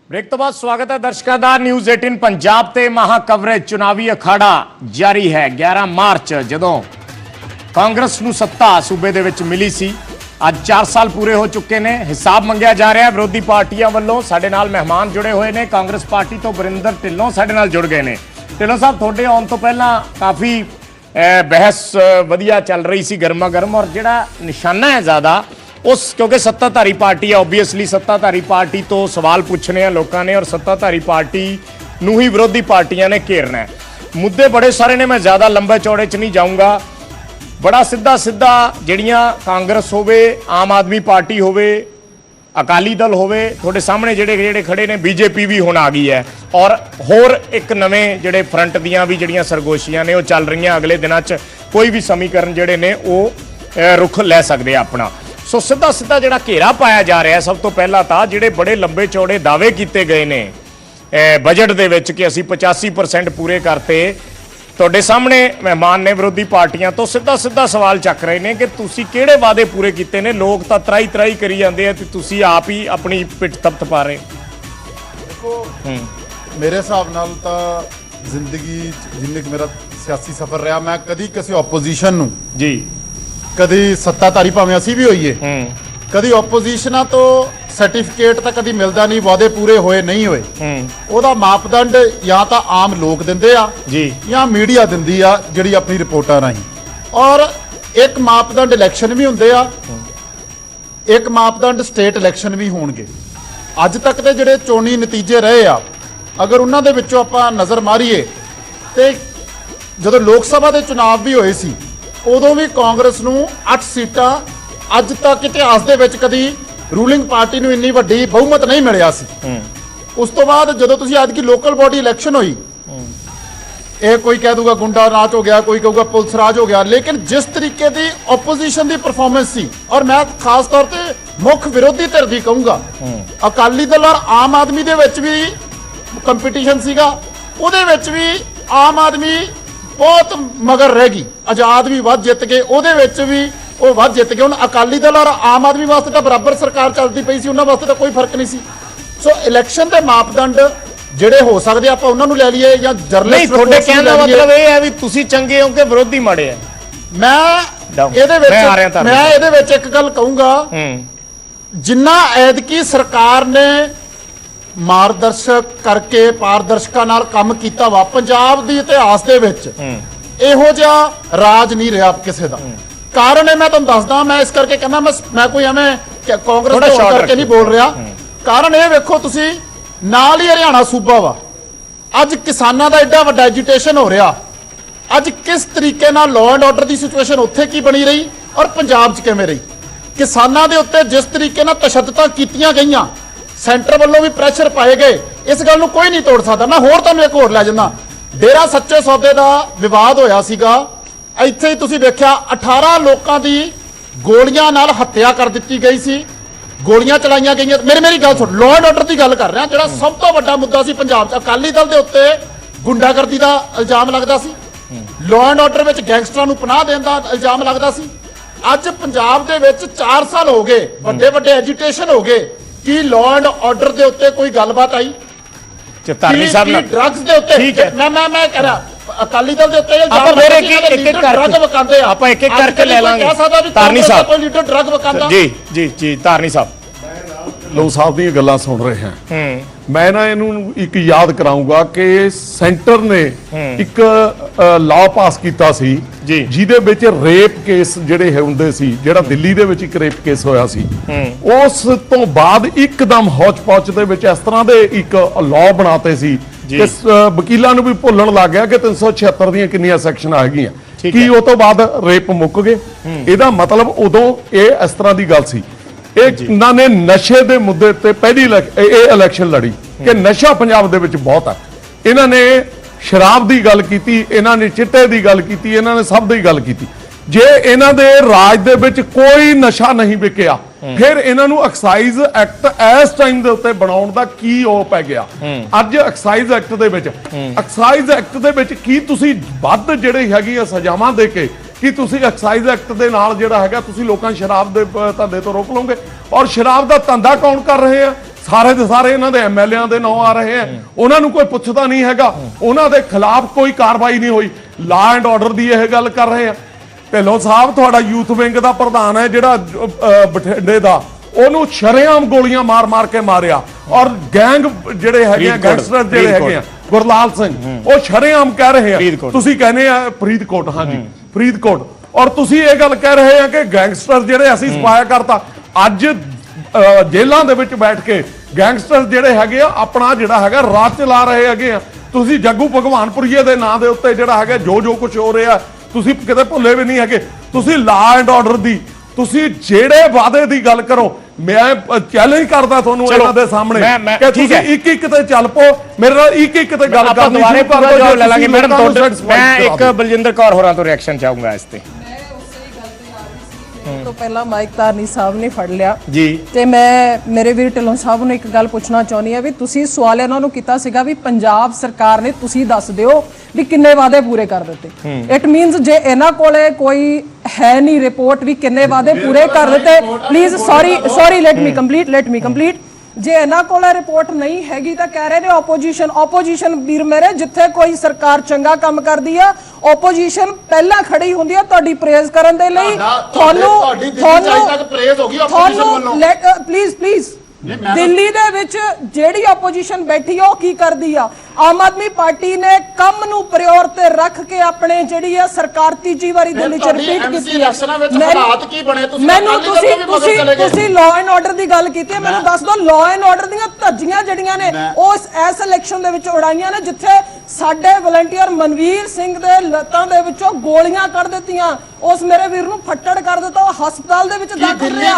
Break तो बाद स्वागत है दर्शकों का न्यूज़ 18 पंजाब ते महा कवरेज चुनावी अखाड़ा जारी है। 11 मार्च जदों कांग्रेस नूं सत्ता सूबे दे विच मिली सी, ਅੱਜ 4 साल पूरे हो चुके ने। हिसाब मंगिया जा रहा है विरोधी पार्टियां वालों। साडे नाल मेहमान जुड़े हुए ने, कांग्रेस पार्टी तो वरिंदर ढिल्लों साडे नाल जुड़ गए ने। ढिल्लों साहब, तुहाडे आउण तो पहलां काफ़ी बहस वधिया चल रही सी, गर्मा गर्म, और जिहड़ा निशाना है ज़्यादा उस, क्योंकि सत्ताधारी पार्टी है, ओबीअसली सत्ताधारी पार्टी तो सवाल पूछने हैं लोगों ने, और सत्ताधारी पार्टी नूं ही विरोधी पार्टियां ने घेरना है। मुद्दे बड़े सारे ने, मैं ज़्यादा लंबे चौड़े च नहीं जाऊँगा। बड़ा सीधा सीधा ਜਿਹੜੀਆਂ कांग्रेस होवे, आम आदमी पार्टी होवे, अकाली दल होवे, थोड़े सामने ਜਿਹੜੇ खड़े ने बीजेपी भी हुण आ गई है, और होर एक नवें ਜਿਹੜੇ फ्रंट दियां भी ਜਿਹੜੀਆਂ सरगोशियां ने वो चल रही हैं। अगले दिनों च कोई भी समीकरण ਜਿਹੜੇ ने वो रुख लै सकते अपना। सो सीधा सीधा ਜਿਹੜਾ घेरा पाया जा रहा है, सब तो पहला ਤਾਂ ਜਿਹੜੇ बड़े लंबे चौड़े दावे किए गए ने बजट ਦੇ ਵਿੱਚ कि ਅਸੀਂ 85% पूरे करते। ਤੁਹਾਡੇ ਸਾਹਮਣੇ ਮਹਿਮਾਨ ਨੇ ਵਿਰੋਧੀ ਪਾਰਟੀਆਂ ਤੋਂ ਸਿੱਧਾ ਸਿੱਧਾ ਸਵਾਲ ਚੱਕ ਰਹੇ ਨੇ ਕਿ ਤੁਸੀਂ ਕਿਹੜੇ ਵਾਅਦੇ ਪੂਰੇ ਕੀਤੇ ਨੇ। ਲੋਕ ਤਾਂ ਤਰਾਈ ਤਰਾਈ ਕਰੀ ਜਾਂਦੇ ਆ ਤੇ ਤੁਸੀਂ ਆਪ ਹੀ ਆਪਣੀ ਪਿੱਠ ਥਪਥਪਾ ਰਹੇ। ਦੇਖੋ, ਮੇਰੇ ਹਿਸਾਬ ਨਾਲ ਤਾਂ ਜ਼ਿੰਦਗੀ ਜਿੰਨੇ ਕਿ ਮੇਰਾ ਸਿਆਸੀ ਸਫ਼ਰ ਰਿਹਾ, ਮੈਂ ਕਦੀ ਕਿਸੇ ਆਪੋਜੀਸ਼ਨ ਨੂੰ ਜੀ, ਕਦੀ ਸੱਤਾਧਾਰੀ ਭਾਵੇਂ ਅਸੀਂ ਵੀ ਹੋਈਏ, ਕਦੀ ਆਪੋਜੀਸ਼ਨਾਂ ਤੋਂ ਸਰਟੀਫਿਕੇਟ ਤਾਂ ਕਦੀ ਮਿਲਦਾ ਨਹੀਂ, ਵਾਅਦੇ ਪੂਰੇ ਹੋਏ ਨਹੀਂ ਹੋਏ। ਉਹਦਾ ਮਾਪਦੰਡ ਜਾਂ ਤਾਂ ਆਮ ਲੋਕ ਦਿੰਦੇ ਆ ਜੀ, ਜਾਂ ਮੀਡੀਆ ਦਿੰਦੀ ਆ ਜਿਹੜੀ ਆਪਣੀ ਰਿਪੋਰਟਾਂ ਰਾਹੀਂ, ਔਰ ਇੱਕ ਮਾਪਦੰਡ ਇਲੈਕਸ਼ਨ ਵੀ ਹੁੰਦੇ ਆ, ਇੱਕ ਮਾਪਦੰਡ ਸਟੇਟ ਇਲੈਕਸ਼ਨ ਵੀ ਹੋਣਗੇ। ਅੱਜ ਤੱਕ ਦੇ ਜਿਹੜੇ ਚੋਣੀ ਨਤੀਜੇ ਰਹੇ ਆ, ਅਗਰ ਉਹਨਾਂ ਦੇ ਵਿੱਚੋਂ ਆਪਾਂ ਨਜ਼ਰ ਮਾਰੀਏ ਤੇ ਜਦੋਂ ਲੋਕ ਸਭਾ ਦੇ ਚੁਣਾਵ ਵੀ ਹੋਏ ਸੀ, ਉਦੋਂ ਵੀ ਕਾਂਗਰਸ ਨੂੰ 8 ਸੀਟਾਂ, ਅੱਜ ਤੱਕ ਇਤਿਹਾਸ ਦੇ ਵਿੱਚ ਕਦੀ ਰੂਲਿੰਗ ਪਾਰਟੀ ਨੂੰ ਇੰਨੀ ਵੱਡੀ ਬਹੁਮਤ ਨਹੀਂ ਮਿਲਿਆ ਸੀ। ਉਸ ਤੋਂ ਬਾਅਦ ਜਦੋਂ ਤੁਸੀਂ ਅੱਜ ਦੀ ਲੋਕਲ ਬਾਡੀ ਇਲੈਕਸ਼ਨ ਹੋਈ, ਇਹ ਕੋਈ ਕਹਿ ਦੂਗਾ ਗੁੰਡਾ ਰਾਜ ਹੋ ਗਿਆ, ਕੋਈ ਕਹੂਗਾ ਪੁਲਿਸ ਰਾਜ ਹੋ ਗਿਆ, ਲੇਕਿਨ ਜਿਸ ਤਰੀਕੇ ਦੀ ਆਪੋਜੀਸ਼ਨ ਦੀ ਪਰਫਾਰਮੈਂਸ ਸੀ, ਔਰ ਮੈਂ ਖਾਸ ਤੌਰ ਤੇ ਮੁੱਖ ਵਿਰੋਧੀ ਧਿਰ ਦੀ ਕਹੂੰਗਾ, ਅਕਾਲੀ ਦਲ ਔਰ ਆਮ ਆਦਮੀ ਦੇ ਵਿੱਚ ਵੀ ਕੰਪੀਟੀਸ਼ਨ ਸੀਗਾ, ਉਹਦੇ ਵਿੱਚ ਵੀ ਆਮ ਆਦਮੀ ਬਹੁਤ ਮਗਰ ਰਹਿ ਗਈ, ਆਜ਼ਾਦ ਵੀ ਵੱਧ ਜਿੱਤ ਗਏ, ਉਹਦੇ ਵਿੱਚ ਵੀ ਉਹ ਵੱਧ ਜਿੱਤ ਗਏ। ਹੁਣ ਅਕਾਲੀ ਦਲ ਔਰ ਆਮ ਆਦਮੀ ਵਾਸਤੇ ਤਾਂ ਬਰਾਬਰ ਸਰਕਾਰ ਚੱਲਦੀ ਪਈ ਸੀ, ਉਹਨਾਂ ਵਾਸਤੇ ਤਾਂ ਕੋਈ ਫਰਕ ਨਹੀਂ ਸੀ। ਸੋ ਇਲੈਕਸ਼ਨ ਦੇ ਮਾਪਦੰਡ ਜਿਹੜੇ ਹੋ ਸਕਦੇ ਆਪਾਂ ਉਹਨਾਂ ਨੂੰ ਲੈ ਲਈਏ, ਜਾਂ ਜਰਨਲਿਸਟ ਤੁਹਾਡੇ ਕਹਿਣ ਦਾ ਮਤਲਬ ਇਹ ਹੈ ਵੀ ਤੁਸੀਂ ਚੰਗੇ ਹੋ ਕਿ ਵਿਰੋਧੀ ਮਾੜੇ ਆ। ਮੈਂ ਇਹਦੇ ਵਿੱਚ ਇੱਕ ਗੱਲ ਕਹੂੰਗਾ, ਜਿੰਨਾ ਐਤਕੀ ਸਰਕਾਰ ਨੇ ਮਾਰਗਦਰਸ਼ਕ ਕਰਕੇ ਪਾਰਦਰਸ਼ਕਾਂ ਨਾਲ ਕੰਮ ਕੀਤਾ ਵਾ, ਪੰਜਾਬ ਦੇ ਇਤਿਹਾਸ ਦੇ ਵਿੱਚ ਇਹੋ ਜਿਹਾ ਰਾਜ ਨਹੀਂ ਰਿਹਾ ਕਿਸੇ ਦਾ। ਕਾਰਨ ਹੈ, ਮੈਂ ਤੁਹਾਨੂੰ ਦੱਸਦਾ, ਮੈਂ ਇਸ ਕਰਕੇ ਕਹਿੰਦਾ, ਮੈਂ ਕੋਈ ਐਵੇਂ ਕਾਂਗਰਸ ਤੋਂ ਕਰਕੇ ਨਹੀਂ ਬੋਲ ਰਿਹਾ। ਕਾਰਨ ਇਹ ਵੇਖੋ, ਤੁਸੀਂ ਨਾਲ ਹੀ ਹਰਿਆਣਾ ਸੂਬਾ ਵਾ, ਅੱਜ ਕਿਸਾਨਾਂ ਦਾ ਐਡਾ ਵੱਡਾ ਐਜੀਟੇਸ਼ਨ ਹੋ ਰਿਹਾ, ਅੱਜ ਕਿਸ ਤਰੀਕੇ ਨਾਲ law and order the situation ਉੱਥੇ ਕੀ ਬਣੀ ਰਹੀ ਔਰ ਪੰਜਾਬ 'ਚ ਕਿਵੇਂ ਰਹੀ। ਕਿਸਾਨਾਂ ਦੇ ਉੱਤੇ ਜਿਸ ਤਰੀਕੇ ਨਾਲ ਤਸ਼ੱਦਦਾਂ ਕੀਤੀਆਂ ਗਈਆਂ, ਸੈਂਟਰ ਵੱਲੋਂ ਵੀ ਪ੍ਰੈਸ਼ਰ ਪਾਏ ਗਏ, ਇਸ ਗੱਲ ਨੂੰ ਕੋਈ ਨਹੀਂ ਤੋੜ ਸਕਦਾ। ਮੈਂ ਹੋਰ ਤੁਹਾਨੂੰ ਇੱਕ ਹੋਰ ਲੈ ਜਾਂਦਾ, ਡੇਰਾ ਸੱਚੇ ਸੌਦੇ ਦਾ ਵਿਵਾਦ ਹੋਇਆ ਸੀਗਾ, ਇੱਥੇ ਹੀ ਤੁਸੀਂ ਵੇਖਿਆ 18 ਲੋਕਾਂ ਦੀ ਗੋਲੀਆਂ ਨਾਲ ਹੱਤਿਆ ਕਰ ਦਿੱਤੀ ਗਈ ਸੀ, ਗੋਲੀਆਂ ਚਲਾਈਆਂ ਗਈਆਂ। ਮੇਰੀ ਗੱਲ ਸੁਣ, ਲਾਅ ਐਂਡ ਆਰਡਰ ਦੀ ਗੱਲ ਕਰ ਰਿਹਾ, ਜਿਹੜਾ ਸਭ ਤੋਂ ਵੱਡਾ ਮੁੱਦਾ ਸੀ ਪੰਜਾਬ 'ਚ। ਅਕਾਲੀ ਦਲ ਦੇ ਉੱਤੇ ਗੁੰਡਾਗਰਦੀ ਦਾ ਇਲਜ਼ਾਮ ਲੱਗਦਾ ਸੀ, ਲਾਅ ਐਂਡ ਆਰਡਰ ਵਿੱਚ ਗੈਂਗਸਟਰਾਂ ਨੂੰ ਪਨਾਹ ਦੇਣ ਦਾ ਇਲਜ਼ਾਮ ਲੱਗਦਾ ਸੀ। ਅੱਜ ਪੰਜਾਬ ਦੇ ਵਿੱਚ 4 ਸਾਲ ਹੋ ਗਏ, ਵੱਡੇ ਵੱਡੇ ਐਜੀਟੇਸ਼ਨ ਹੋ ਗਏ, ਕੀ ਲਾਅ ਐਂਡ ਆਰਡਰ ਦੇ ਉੱਤੇ ਕੋਈ ਗੱਲਬਾਤ ਆਈ? ਧਾਰਨੀ ਸਾਹਿਬ ਨਾਲ ਡਰੱਗਸ ਦੇ ਉੱਤੇ, ਠੀਕ ਹੈ, ਮੈਂ ਕਹਿ ਰਿਹਾ ਅਕਾਲੀ ਦਲ ਦੇ ਉੱਤੇ ਆਪਾਂ ਫਿਰ ਇੱਕ ਡਰੱਗ ਵਕਾਉਂਦੇ ਆ, ਆਪਾਂ ਇੱਕ ਇੱਕ ਕਰਕੇ ਲੈ ਲਾਂਗੇ। ਧਾਰਨੀ ਸਾਹਿਬ, ਕੋਈ ਲੀਡਰ ਡਰੱਗ ਵਕਾਉਂਦਾ? ਜੀ ਜੀ ਜੀ, ਧਾਰਨੀ ਸਾਹਿਬ, ਲੋਕ ਸਾਹਿਬ ਦੀਆਂ ਗੱਲਾਂ ਸੁਣ ਰਹੇ ਹਾਂ। ਮੈਂ ਨਾ ਇਹਨੂੰ ਇੱਕ ਯਾਦ ਕਰਾਉਂਗਾ ਕਿ ਸੈਂਟਰ ਨੇ ਇੱਕ ਲਾਅ ਪਾਸ ਕੀਤਾ ਸੀ ਜਿਹਦੇ ਵਿੱਚ ਰੇਪ ਕੇਸ ਜਿਹੜੇ ਹੁੰਦੇ ਸੀ, ਜਿਹੜਾ ਦਿੱਲੀ ਦੇ ਵਿੱਚ ਇੱਕ ਰੇਪ ਕੇਸ ਹੋਇਆ ਸੀ, ਉਸ ਤੋਂ ਬਾਅਦ ਇੱਕਦਮ ਹੌਚ ਪੌਚ ਦੇ ਵਿੱਚ ਇਸ ਤਰ੍ਹਾਂ ਦੇ ਇੱਕ ਲਾਅ ਬਣਾਤੇ ਸੀ ਕਿ ਵਕੀਲਾਂ ਨੂੰ ਵੀ ਭੁੱਲਣ ਲੱਗ ਗਿਆ ਕਿ 376 ਦੀਆਂ ਕਿੰਨੀਆਂ ਸੈਕਸ਼ਨਾਂ ਹੈਗੀਆਂ, ਕੀ ਉਹ ਤੋਂ ਬਾਅਦ ਰੇਪ ਮੁੱਕ ਗਏ। ਇਹਦਾ ਮਤਲਬ ਉਦੋਂ ਇਹ ਇਸ ਤਰ੍ਹਾਂ ਦੀ ਗੱਲ ਸੀ। ਇਹਨਾਂ ਨੇ ਨਸ਼ੇ ਦੇ ਮੁੱਦੇ ਤੇ ਪਹਿਲੀ ਇਹ ਇਲੈਕਸ਼ਨ ਲੜੀ ਕਿ ਨਸ਼ਾ ਪੰਜਾਬ ਦੇ ਵਿੱਚ ਬਹੁਤ ਹੈ। ਇਹਨਾਂ ਨੇ ਸ਼ਰਾਬ ਦੀ ਗੱਲ ਕੀਤੀ, ਇਹਨਾਂ ਨੇ ਚਿੱਟੇ ਦੀ ਗੱਲ ਕੀਤੀ, ਇਹਨਾਂ ਨੇ ਸਭ ਦੀ ਗੱਲ ਕੀਤੀ। ਜੇ ਇਹਨਾਂ ਦੇ ਰਾਜ ਦੇ ਵਿੱਚ ਕੋਈ ਨਸ਼ਾ ਨਹੀਂ ਵਿਕਿਆ, ਫਿਰ ਇਹਨਾਂ ਨੂੰ ਐਕਸਾਈਜ਼ ਐਕਟ ਇਸ ਟਾਈਮ ਦੇ ਉੱਤੇ ਬਣਾਉਣ ਦਾ ਕੀ ਉਹ ਪੈ ਗਿਆ। ਅੱਜ ਐਕਸਾਈਜ਼ ਐਕਟ ਦੇ ਵਿੱਚ ਕੀ ਤੁਸੀਂ ਵੱਧ ਜਿਹੜੇ ਹੈਗੀ ਸਜ਼ਾਵਾਂ ਦੇ ਕੇ ਕਿ ਤੁਸੀਂ ਐਕਸਾਈਜ਼ ਐਕਟ ਦੇ ਨਾਲ ਜਿਹੜਾ ਹੈਗਾ ਤੁਸੀਂ ਲੋਕਾਂ ਸ਼ਰਾਬ ਦੇ ਧੰਦੇ ਤੋਂ ਰੋਕ ਲਓਗੇ? ਔਰ ਸ਼ਰਾਬ ਦਾ ਧੰਦਾ ਕੌਣ ਕਰ ਰਹੇ ਆ? ਸਾਰੇ ਦੇ ਸਾਰੇ ਇਹਨਾਂ ਦੇ ਐਮਐਲਏਆਂ ਦੇ ਨਾਂ ਆ ਰਹੇ ਆ, ਉਹਨਾਂ ਨੂੰ ਕੋਈ ਪੁੱਛਦਾ ਨਹੀਂ ਹੈਗਾ, ਉਹਨਾਂ ਦੇ ਖਿਲਾਫ ਕੋਈ ਕਾਰਵਾਈ ਨਹੀਂ ਹੋਈ। ਲਾ ਐਂਡ ਆਰਡਰ ਦੀ ਇਹ ਗੱਲ ਕਰ ਰਹੇ ਆ। ਢਿੱਲੋਂ ਸਾਹਿਬ ਤੁਹਾਡਾ ਯੂਥ ਵਿੰਗ ਦਾ ਪ੍ਰਧਾਨ ਹੈ ਜਿਹੜਾ ਬਠਿੰਡੇ ਦਾ, ਉਹਨੂੰ ਸ਼ਰੇਆਮ ਗੋਲੀਆਂ ਮਾਰ ਕੇ ਮਾਰਿਆ, ਔਰ ਗੈਂਗ ਜਿਹੜੇ ਹੈਗੇ ਆ, ਗੈਂਗਸਟਰ ਜਿਹੜੇ ਹੈਗੇ ਆ, ਗੁਰਲਾਲ ਸਿੰਘ, ਉਹ ਸ਼ਰੇਆਮ ਕਹਿ ਰਹੇ ਆ, ਤੁਸੀਂ ਕਹਿੰਦੇ ਆ ਫਰੀਦਕੋਟ, ਹਾਂਜੀ ਫਰੀਦਕੋਟ, ਔਰ ਤੁਸੀਂ ਇਹ ਗੱਲ ਕਹਿ ਰਹੇ ਆ ਕਿ ਗੈਂਗਸਟਰ ਜਿਹੜੇ ਅਸੀਂ ਸਪਾਇਆ ਕਰਤਾ। ਅੱਜ ਜੇਲ੍ਹਾਂ ਦੇ ਵਿੱਚ ਬੈਠ ਕੇ ਗੈਂਗਸਟਰ ਜਿਹੜੇ ਹੈਗੇ ਆ ਆਪਣਾ ਜਿਹੜਾ ਹੈਗਾ ਰਾਜ ਚਲਾ ਰਹੇ ਹੈਗੇ ਆ। ਤੁਸੀਂ ਜੱਗੂ ਭਗਵਾਨਪੁਰੀਏ ਦੇ ਨਾਂ ਦੇ ਉੱਤੇ ਜਿਹੜਾ ਹੈਗਾ ਜੋ ਕੁਝ ਹੋ ਰਿਹਾ ਤੁਸੀਂ ਕਿਤੇ ਭੁੱਲੇ ਵੀ ਨਹੀਂ ਹੈਗੇ। ਤੁਸੀਂ ਲਾ ਐਂਡ ਆਰਡਰ ਦੀ ਤੁਸੀਂ ਜਿਹੜੇ ਵਾਅਦੇ ਦੀ ਗੱਲ ਕਰੋ, ਮੈਂ ਚੈਲੰਜ ਕਰਦਾ ਤੁਹਾਨੂੰ ਇਹਨਾਂ ਦੇ ਸਾਹਮਣੇ ਕਿ ਤੁਸੀਂ ਇੱਕ ਤੇ ਚੱਲ ਪੋ, ਮੇਰੇ ਨਾਲ ਇੱਕ ਤੇ ਗੱਲ ਕਰਨੀ ਸ਼ੁਰੂ ਕਰ ਦਿਓ। ਲੈ ਲਾਂਗੇ ਮੈਡਮ, ਮੈਂ ਇੱਕ ਬਲਜਿੰਦਰ ਕੌਰ ਹੋਰਾਂ ਤੋਂ ਰਿਐਕਸ਼ਨ ਚਾਹੂੰਗਾ ਇਸ ਤੇ। ਤੋਂ ਪਹਿਲਾਂ ਮਾਈਕ ਧਾਰਨੀ ਸਾਹਿਬ ਨੇ ਫੜ ਲਿਆ ਜੀ, ਤੇ ਮੈਂ ਮੇਰੇ ਵੀਰ ਢਿੱਲੋਂ ਸਾਹਿਬ ਨੂੰ ਇੱਕ ਗੱਲ ਪੁੱਛਣਾ ਚਾਹੁੰਦੀ ਆ ਵੀ ਤੁਸੀਂ ਸਵਾਲ ਇਹਨਾਂ ਨੂੰ ਕੀਤਾ ਸੀਗਾ ਵੀ ਪੰਜਾਬ ਸਰਕਾਰ ਨੇ, ਤੁਸੀਂ ਦੱਸ ਦਿਓ ਵੀ ਕਿੰਨੇ ਵਾਅਦੇ ਪੂਰੇ ਕਰ ਦਿੱਤੇ। ਇਟ ਮੀਨਸ ਜੇ ਇਹਨਾਂ ਕੋਲੇ ਕੋਈ ਹੈ ਨਹੀਂ ਰਿਪੋਰਟ ਵੀ ਕਿੰਨੇ ਵਾਅਦੇ ਪੂਰੇ ਕਰ ਦਿੱਤੇ, please sorry let me complete. ਜੇ ਇਹਨਾਂ ਕੋਲ ਰਿਪੋਰਟ ਨਹੀਂ ਹੈਗੀ ਤਾਂ ਕਹਿ ਰਹੇ ਨੇ ਆਪੋਜੀਸ਼ਨ ਵੀਰ ਮੇਰੇ, ਜਿੱਥੇ ਕੋਈ ਸਰਕਾਰ ਚੰਗਾ ਕੰਮ ਕਰਦੀ ਆ ਆਪੋਜੀਸ਼ਨ ਪਹਿਲਾਂ ਖੜੀ ਹੁੰਦੀ ਆ ਤੁਹਾਡੀ ਪ੍ਰੇਜ਼ ਕਰਨ ਦੇ ਲਈ। ਪਲੀਜ਼ ਦਿੱਲੀ ਦੇ ਵਿੱਚ ਜਿਹੜੀ ਆਪੋਜੀਸ਼ਨ ਬੈਠੀ ਆ ਉਹ ਕੀ ਕਰਦੀ ਆ? ਆਮ ਆਦਮੀ ਪਾਰਟੀ ਨੇ ਕੰਮ ਨੂੰ ਪ੍ਰਾਇੋਰ ਤੇ ਰੱਖ ਕੇ ਆਪਣੇ ਜਿਹੜੀ ਆ ਸਰਕਾਰ ਤੀਜੀ ਵਾਰੀ ਦਿੱਲੀ ਚ ਰਿਪੀਟ ਕੀਤੀ ਆ। ਮੈਨੂੰ ਤੁਸੀਂ ਲਾਅ ਐਂਡ ਆਰਡਰ ਦੀ ਗੱਲ ਕੀਤੀ ਹੈ, ਮੈਨੂੰ ਦੱਸ ਦਿਓ ਲਾਅ ਐਂਡ ਆਰਡਰ ਦੀਆਂ ਧੱਜੀਆਂ ਜਿਹੜੀਆਂ ਨੇ ਉਹ ਇਸ ਇਲੈਕਸ਼ਨ ਦੇ ਵਿੱਚ ਉਡਾਈਆਂ ਨੇ, ਜਿੱਥੇ ਸਾਡੇ ਵਲੰਟੀਅਰ ਮਨਵੀਰ ਸਿੰਘ ਦੇ ਲੱਤਾਂ ਦੇ ਵਿੱਚੋਂ ਗੋਲੀਆਂ ਕੱਢ ਦਿੱਤੀਆਂ, ਉਸ ਮੇਰੇ ਵੀਰ ਨੂੰ ਫੱਟੜ ਕਰ ਦਿੱਤਾ, ਉਹ ਹਸਪਤਾਲ ਦੇ ਵਿੱਚ ਦਾਖਲ ਰਿਹਾ।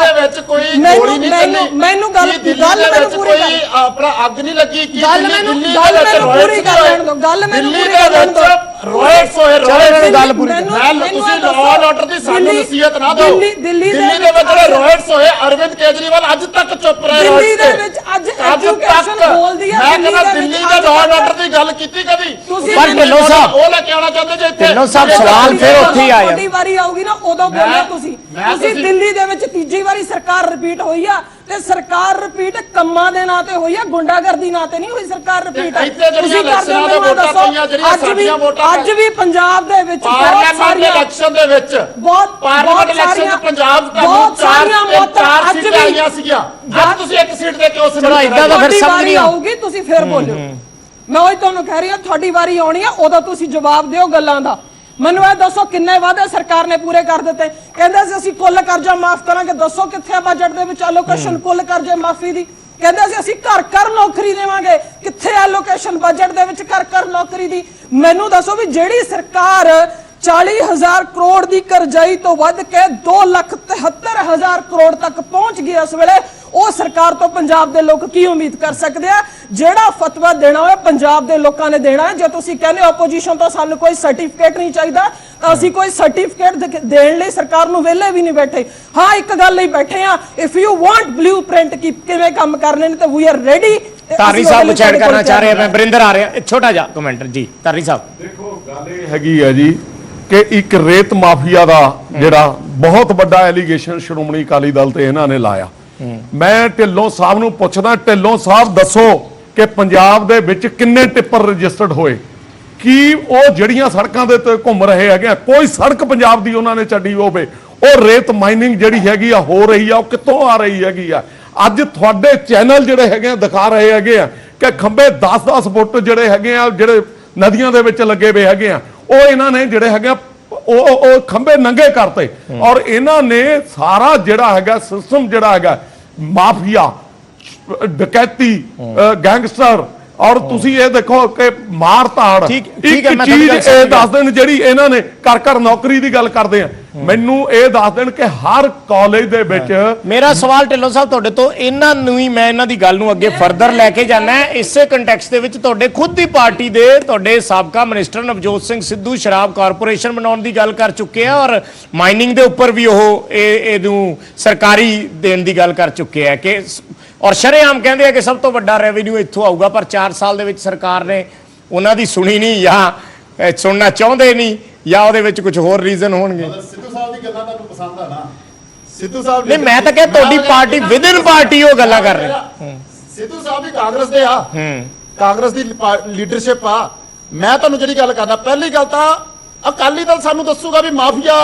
ਮੈਨੂੰ ਗੱਲ ਮੈਨੂੰ ਪੂਰੀ ਆਪਣਾ ਅੱਗ ਨਹੀਂ ਲੱਗੀ ਕਿ ਗੱਲ ਮੈਨੂੰ ਪੂਰੀ ਕਰ ਲੈਣ ਦਿਓ, ਗੱਲ ਮੈਨੂੰ ਪੂਰੀ ਕਰ ਲੈਣ ਦਿਓ। ਰੋਇਟਸ ਹੋਏ ਗੱਲ ਪੂਰੀ ਤੁਸੀਂ ਲਾਅ ਐਂਡ ਆਰਡਰ ਦੀ ਸਾਨੂੰ ਨਸੀਹਤ ਨਾ ਦਿਓ। ਦਿੱਲੀ ਦੇ ਵਿੱਚ ਜਿਹੜੇ ਰੋਇਟਸ ਹੋਏ, ਅਰਵਿੰਦ ਕੇਜਰੀਵਾਲ ਅੱਜ ਤੱਕ ਚੁੱਪ ਰਹੇ। ਦਿੱਲੀ ਦੇ ਵਿੱਚ ਅੱਜ ਐਜੂਕੇਸ਼ਨ ਬੋਲਦੀ ਹੈ, ਮੈਂ ਕਹਿੰਦਾ ਦਿੱਲੀ ਦੇ ਲਾਅ ਐਂਡ ਆਰਡਰ ਦੀ ਗੱਲ ਕੀਤੀ ਕਦੀ? ਪਰ ਢਿੱਲੋਂ ਸਾਹਿਬ ਉਹ ਲੈ ਕੇ ਆਉਣਾ ਚਾਹੁੰਦੇ ਜੇ ਇੱਥੇ ਢਿੱਲੋਂ ਸਾਹਿਬ ਸਵਾਲ ਫਿਰ ਉੱਥੇ ਹੀ ਆਇਆ। ਤੁਹਾਡੀ ਵਾਰੀ ਆਊਗੀ ਨਾ ਉਦੋਂ ਬੋਲੋ ਤੁਸੀਂ ਦਿੱਲੀ ਦੇ ਵਿੱਚ ਤੀਜੀ ਵਾਰੀ ਸਰਕਾਰ ਰਿਪੀਟ ਹੋਈ ਆ, ਤੇ ਸਰਕਾਰ ਰਿਪੀਟ ਕੰਮਾਂ ਦੇ ਨਾਂ ਤੇ ਹੋਈ ਆ, ਗੁੰਡਾਗਰਦੀ ਨਾਂ ਤੇ ਨਹੀਂ ਹੋਈ ਸਰਕਾਰ ਰਿਪੀਟ। ਤੁਸੀਂ ਕਰਦੇ ਹੋ ਦੱਸੋ ਅੱਜ ਵੀ ਪੰਜਾਬ ਦੇ ਵਿੱਚ ਪਾਰਲੀਮੈਂਟ ਇਲੈਕਸ਼ਨ ਦੇ ਵਿੱਚ ਪਾਰਲੀਮੈਂਟ ਇਲੈਕਸ਼ਨ ਚ ਪੰਜਾਬ ਦਾ ਚਾਰ ਸੀਟਾਂ ਆਈਆਂ ਸੀਗੀਆਂ, ਅੱਜ ਤੁਸੀਂ ਇੱਕ ਸੀਟ ਦੇ ਕੇ ਉਸ ਨੂੰ ਇਦਾਂ ਦਾ ਫਿਰ ਸਮਝ ਨਹੀਂ ਆਊਗੀ। ਤੁਸੀਂ ਫਿਰ ਬੋਲਿਓ, ਮੈਂ ਉਹੀ ਤੁਹਾਨੂੰ ਕਹਿ ਰਹੀ ਹਾਂ ਤੁਹਾਡੀ ਵਾਰੀ ਆਉਣੀ ਆ, ਉਦੋਂ ਤੁਸੀਂ ਜਵਾਬ ਦਿਓ ਗੱਲਾਂ ਦਾ। ਮੈਨੂੰ ਇਹ ਦੱਸੋ ਕਿੰਨੇ ਵਾਅਦੇ ਸਰਕਾਰ ਨੇ ਪੂਰੇ ਕਰ ਦਿੱਤੇ? ਕਹਿੰਦੇ ਸੀ ਅਸੀਂ ਕੁੱਲ ਕਰਜ਼ਾ ਮਾਫ ਕਰਾਂਗੇ, ਦੱਸੋ ਕਿੱਥੇ ਆ ਬਜਟ ਦੇ ਵਿੱਚ ਐਲੋਕੇਸ਼ਨ ਕੁੱਲ ਕਰਜ਼ੇ ਮਾਫੀ ਦੀ? ਕਹਿੰਦੇ ਸੀ ਅਸੀਂ ਘਰ ਨੌਕਰੀ ਦੇਵਾਂਗੇ, ਕਿੱਥੇ ਐਲੋਕੇਸ਼ਨ ਬਜਟ ਦੇ ਵਿੱਚ ਘਰ ਨੌਕਰੀ ਦੀ? ਮੈਨੂੰ ਦੱਸੋ ਵੀ ਜਿਹੜੀ ਸਰਕਾਰ 40,000 ਕਰੋੜ ਦੀ ਕਰਜ਼ਾਈ ਤੋਂ ਵੱਧ ਕੇ 2,73,000 ਕਰੋੜ ਤੱਕ ਪਹੁੰਚ ਗਈ ਇਸ ਵੇਲੇ, ਉਹ ਸਰਕਾਰ ਤੋਂ ਪੰਜਾਬ ਦੇ ਲੋਕ ਕੀ ਉਮੀਦ ਕਰ ਸਕਦੇ ਆ? ਜਿਹੜਾ ਫਤਵਾ ਦੇਣਾ ਹੋਵੇ ਪੰਜਾਬ ਦੇ ਲੋਕਾਂ ਨੇ ਦੇਣਾ ਹੈ। ਜੇ ਤੁਸੀਂ ਕਹਿੰਦੇ ਆਪੋਜੀਸ਼ਨ ਤੋਂ ਸਾਨੂੰ ਕੋਈ ਸਰਟੀਫਿਕੇਟ ਨਹੀਂ ਚਾਹੀਦਾ, ਤਾਂ ਅਸੀਂ ਕੋਈ ਸਰਟੀਫਿਕੇਟ ਦੇਣ ਲਈ ਸਰਕਾਰ ਨੂੰ ਵਿਹਲੇ ਵੀ ਨਹੀਂ ਬੈਠੇ। ਹਾਂ, ਇੱਕ ਗੱਲ ਲਈ ਬੈਠੇ ਆ, ਇਫ ਯੂ ਵਾਂਟ ਬਲੂਪ੍ਰਿੰਟ ਕਿਵੇਂ ਕੰਮ ਕਰਨੇ ਨੇ ਤਾਂ ਵੀ ਆਰ ਰੈਡੀ। ਧਾਰੀ ਸਾਹਿਬ ਕੁਝ ਐਡ ਕਰਨਾ ਚਾਹ ਰਹੇ ਆ, ਮੈਂ ਬਰਿੰਦਰ ਆ ਰਿਹਾ, ਛੋਟਾ ਜਿਹਾ ਕਮੈਂਟਰ ਜੀ। ਧਾਰੀ ਸਾਹਿਬ ਦੇਖੋ ਗੱਲ ਇਹ ਹੈਗੀ ਹੈ ਜੀ ਕਿ ਇੱਕ ਰੇਤ ਮਾਫੀਆ ਦਾ ਜਿਹੜਾ ਬਹੁਤ ਵੱਡਾ ਐਲੀਗੇਸ਼ਨ ਸ਼੍ਰੋਮਣੀ ਅਕਾਲੀ ਦਲ ਤੇ ਇਹਨਾਂ ਨੇ ਲਾਇਆ। ਮੈਂ ਢਿੱਲੋਂ ਸਾਹਿਬ ਨੂੰ ਪੁੱਛਦਾ, ਢਿੱਲੋਂ ਸਾਹਿਬ ਦੱਸੋ ਕਿ ਪੰਜਾਬ ਦੇ ਵਿੱਚ ਕਿੰਨੇ ਟਿੱਪਰ ਰਜਿਸਟਰਡ ਹੋਏ? ਕੀ ਉਹ ਜਿਹੜੀਆਂ ਸੜਕਾਂ ਦੇ ਉੱਤੇ ਘੁੰਮ ਰਹੇ ਹੈਗੇ, ਕੋਈ ਸੜਕ ਪੰਜਾਬ ਦੀ ਉਹਨਾਂ ਨੇ ਛੱਡੀ ਹੋਵੇ? ਉਹ ਰੇਤ ਮਾਈਨਿੰਗ ਜਿਹੜੀ ਹੈਗੀ ਆ ਹੋ ਰਹੀ ਆ, ਉਹ ਕਿੱਥੋਂ ਆ ਰਹੀ ਹੈਗੀ ਆ? ਅੱਜ ਤੁਹਾਡੇ ਚੈਨਲ ਜਿਹੜੇ ਹੈਗੇ ਆ ਦਿਖਾ ਰਹੇ ਹੈਗੇ ਆ ਕਿ ਖੰਭੇ 10-10 ਫੁੱਟ ਜਿਹੜੇ ਹੈਗੇ ਆ, ਜਿਹੜੇ ਨਦੀਆਂ ਦੇ ਵਿੱਚ ਲੱਗੇ ਹੋਏ ਹੈਗੇ ਆ, ਉਹ ਇਹਨਾਂ ਨੇ ਜਿਹੜੇ ਹੈਗੇ ਉਹ ਖੰਭੇ ਨੰਗੇ ਕਰਤੇ। ਔਰ ਇਹਨਾਂ ਨੇ ਸਾਰਾ ਜਿਹੜਾ ਹੈਗਾ ਸਿਸਟਮ ਜਿਹੜਾ ਹੈਗਾ ਮਾਫੀਆ, ਡਕੈਤੀ, ਗੈਂਗਸਟਰ, ਔਰ ਤੁਸੀਂ ਇਹ ਦੇਖੋ ਕਿ ਮਾਰ ਤਾੜ ਇੱਕ ਚੀਜ਼ ਇਹ ਦੱਸ ਦੇਣ ਜਿਹੜੀ ਇਹਨਾਂ ਨੇ ਘਰ ਨੌਕਰੀ ਦੀ ਗੱਲ ਕਰਦੇ ਆ। ਮੈਨੂੰ ਇਹ ਦੱਸ ਦੇਣ ਕਿ ਹਰ ਕਾਲਜ ਦੇ ਵਿੱਚ ਮੇਰਾ ਸਵਾਲ ਢਿੱਲੋਂ ਸਾਹਿਬ ਤੁਹਾਡੇ ਤੋਂ ਇਹਨਾਂ ਨੂੰ ਹੀ, ਮੈਂ ਇਹਨਾਂ ਦੀ ਗੱਲ ਨੂੰ ਅੱਗੇ ਫਰਦਰ ਲੈ ਕੇ ਜਾਣਾ ਹੈ। ਇਸੇ ਕੰਟੈਕਸਟ ਦੇ ਵਿੱਚ ਤੁਹਾਡੇ ਖੁਦ ਦੀ ਪਾਰਟੀ ਦੇ ਤੁਹਾਡੇ ਸਾਬਕਾ ਮਿਨਿਸਟਰ ਨਵਜੋਤ ਸਿੰਘ ਸਿੱਧੂ ਸ਼ਰਾਬ ਕਾਰਪੋਰੇਸ਼ਨ ਬਣਾਉਣ ਦੀ ਗੱਲ ਕਰ ਚੁੱਕੇ ਆ, ਔਰ ਮਾਈਨਿੰਗ ਦੇ ਉੱਪਰ ਵੀ ਉਹ ਇਹਨੂੰ ਸਰਕਾਰੀ ਦੇਣ ਦੀ ਗੱਲ ਕਰ ਚੁੱਕੇ ਆ ਕਿ, ਔਰ ਸ਼ਰੇਆਮ ਕਹਿੰਦੇ ਆ ਕਿ ਸਭ ਤੋਂ ਵੱਡਾ ਰੈਵਨਿਊ ਇੱਥੋਂ ਆਊਗਾ। ਪਰ 4 ਸਾਲ ਦੇ ਵਿੱਚ ਸਰਕਾਰ ਨੇ ਉਹਨਾਂ ਦੀ ਸੁਣੀ ਨਹੀਂ, ਜਾਂ ਸੁਣਨਾ ਚਾਹੁੰਦੇ ਨਹੀਂ, ਜਾਂ ਉਹਦੇ ਵਿੱਚ ਕੁਝ ਹੋਰ ਰੀਜ਼ਨ ਹੋਣਗੇ। ਸਿੱਧੂ ਸਾਹਿਬ ਦੀ ਗੱਲਾਂ ਤੁਹਾਨੂੰ ਪਸੰਦ ਆ ਨਾ? ਸਿੱਧੂ ਸਾਹਿਬ ਨਹੀਂ, ਮੈਂ ਤਾਂ ਕਿਹਾ ਤੁਹਾਡੀ ਪਾਰਟੀ ਵਿਦਿਨ ਪਾਰਟੀ ਉਹ ਗੱਲਾਂ ਕਰ ਰਹੇ। ਸਿੱਧੂ ਸਾਹਿਬ ਵੀ ਕਾਂਗਰਸ ਦੇ ਆ ਕਾਂਗਰਸ ਦੀ ਲੀਡਰਸ਼ਿਪ ਆ। ਮੈਂ ਤੁਹਾਨੂੰ ਜਿਹੜੀ ਗੱਲ ਕਰਦਾ, ਪਹਿਲੀ ਗੱਲ ਤਾਂ ਅਕਾਲੀ ਦਲ ਸਾਨੂੰ ਦੱਸੂਗਾ ਵੀ ਮਾਫੀਆ,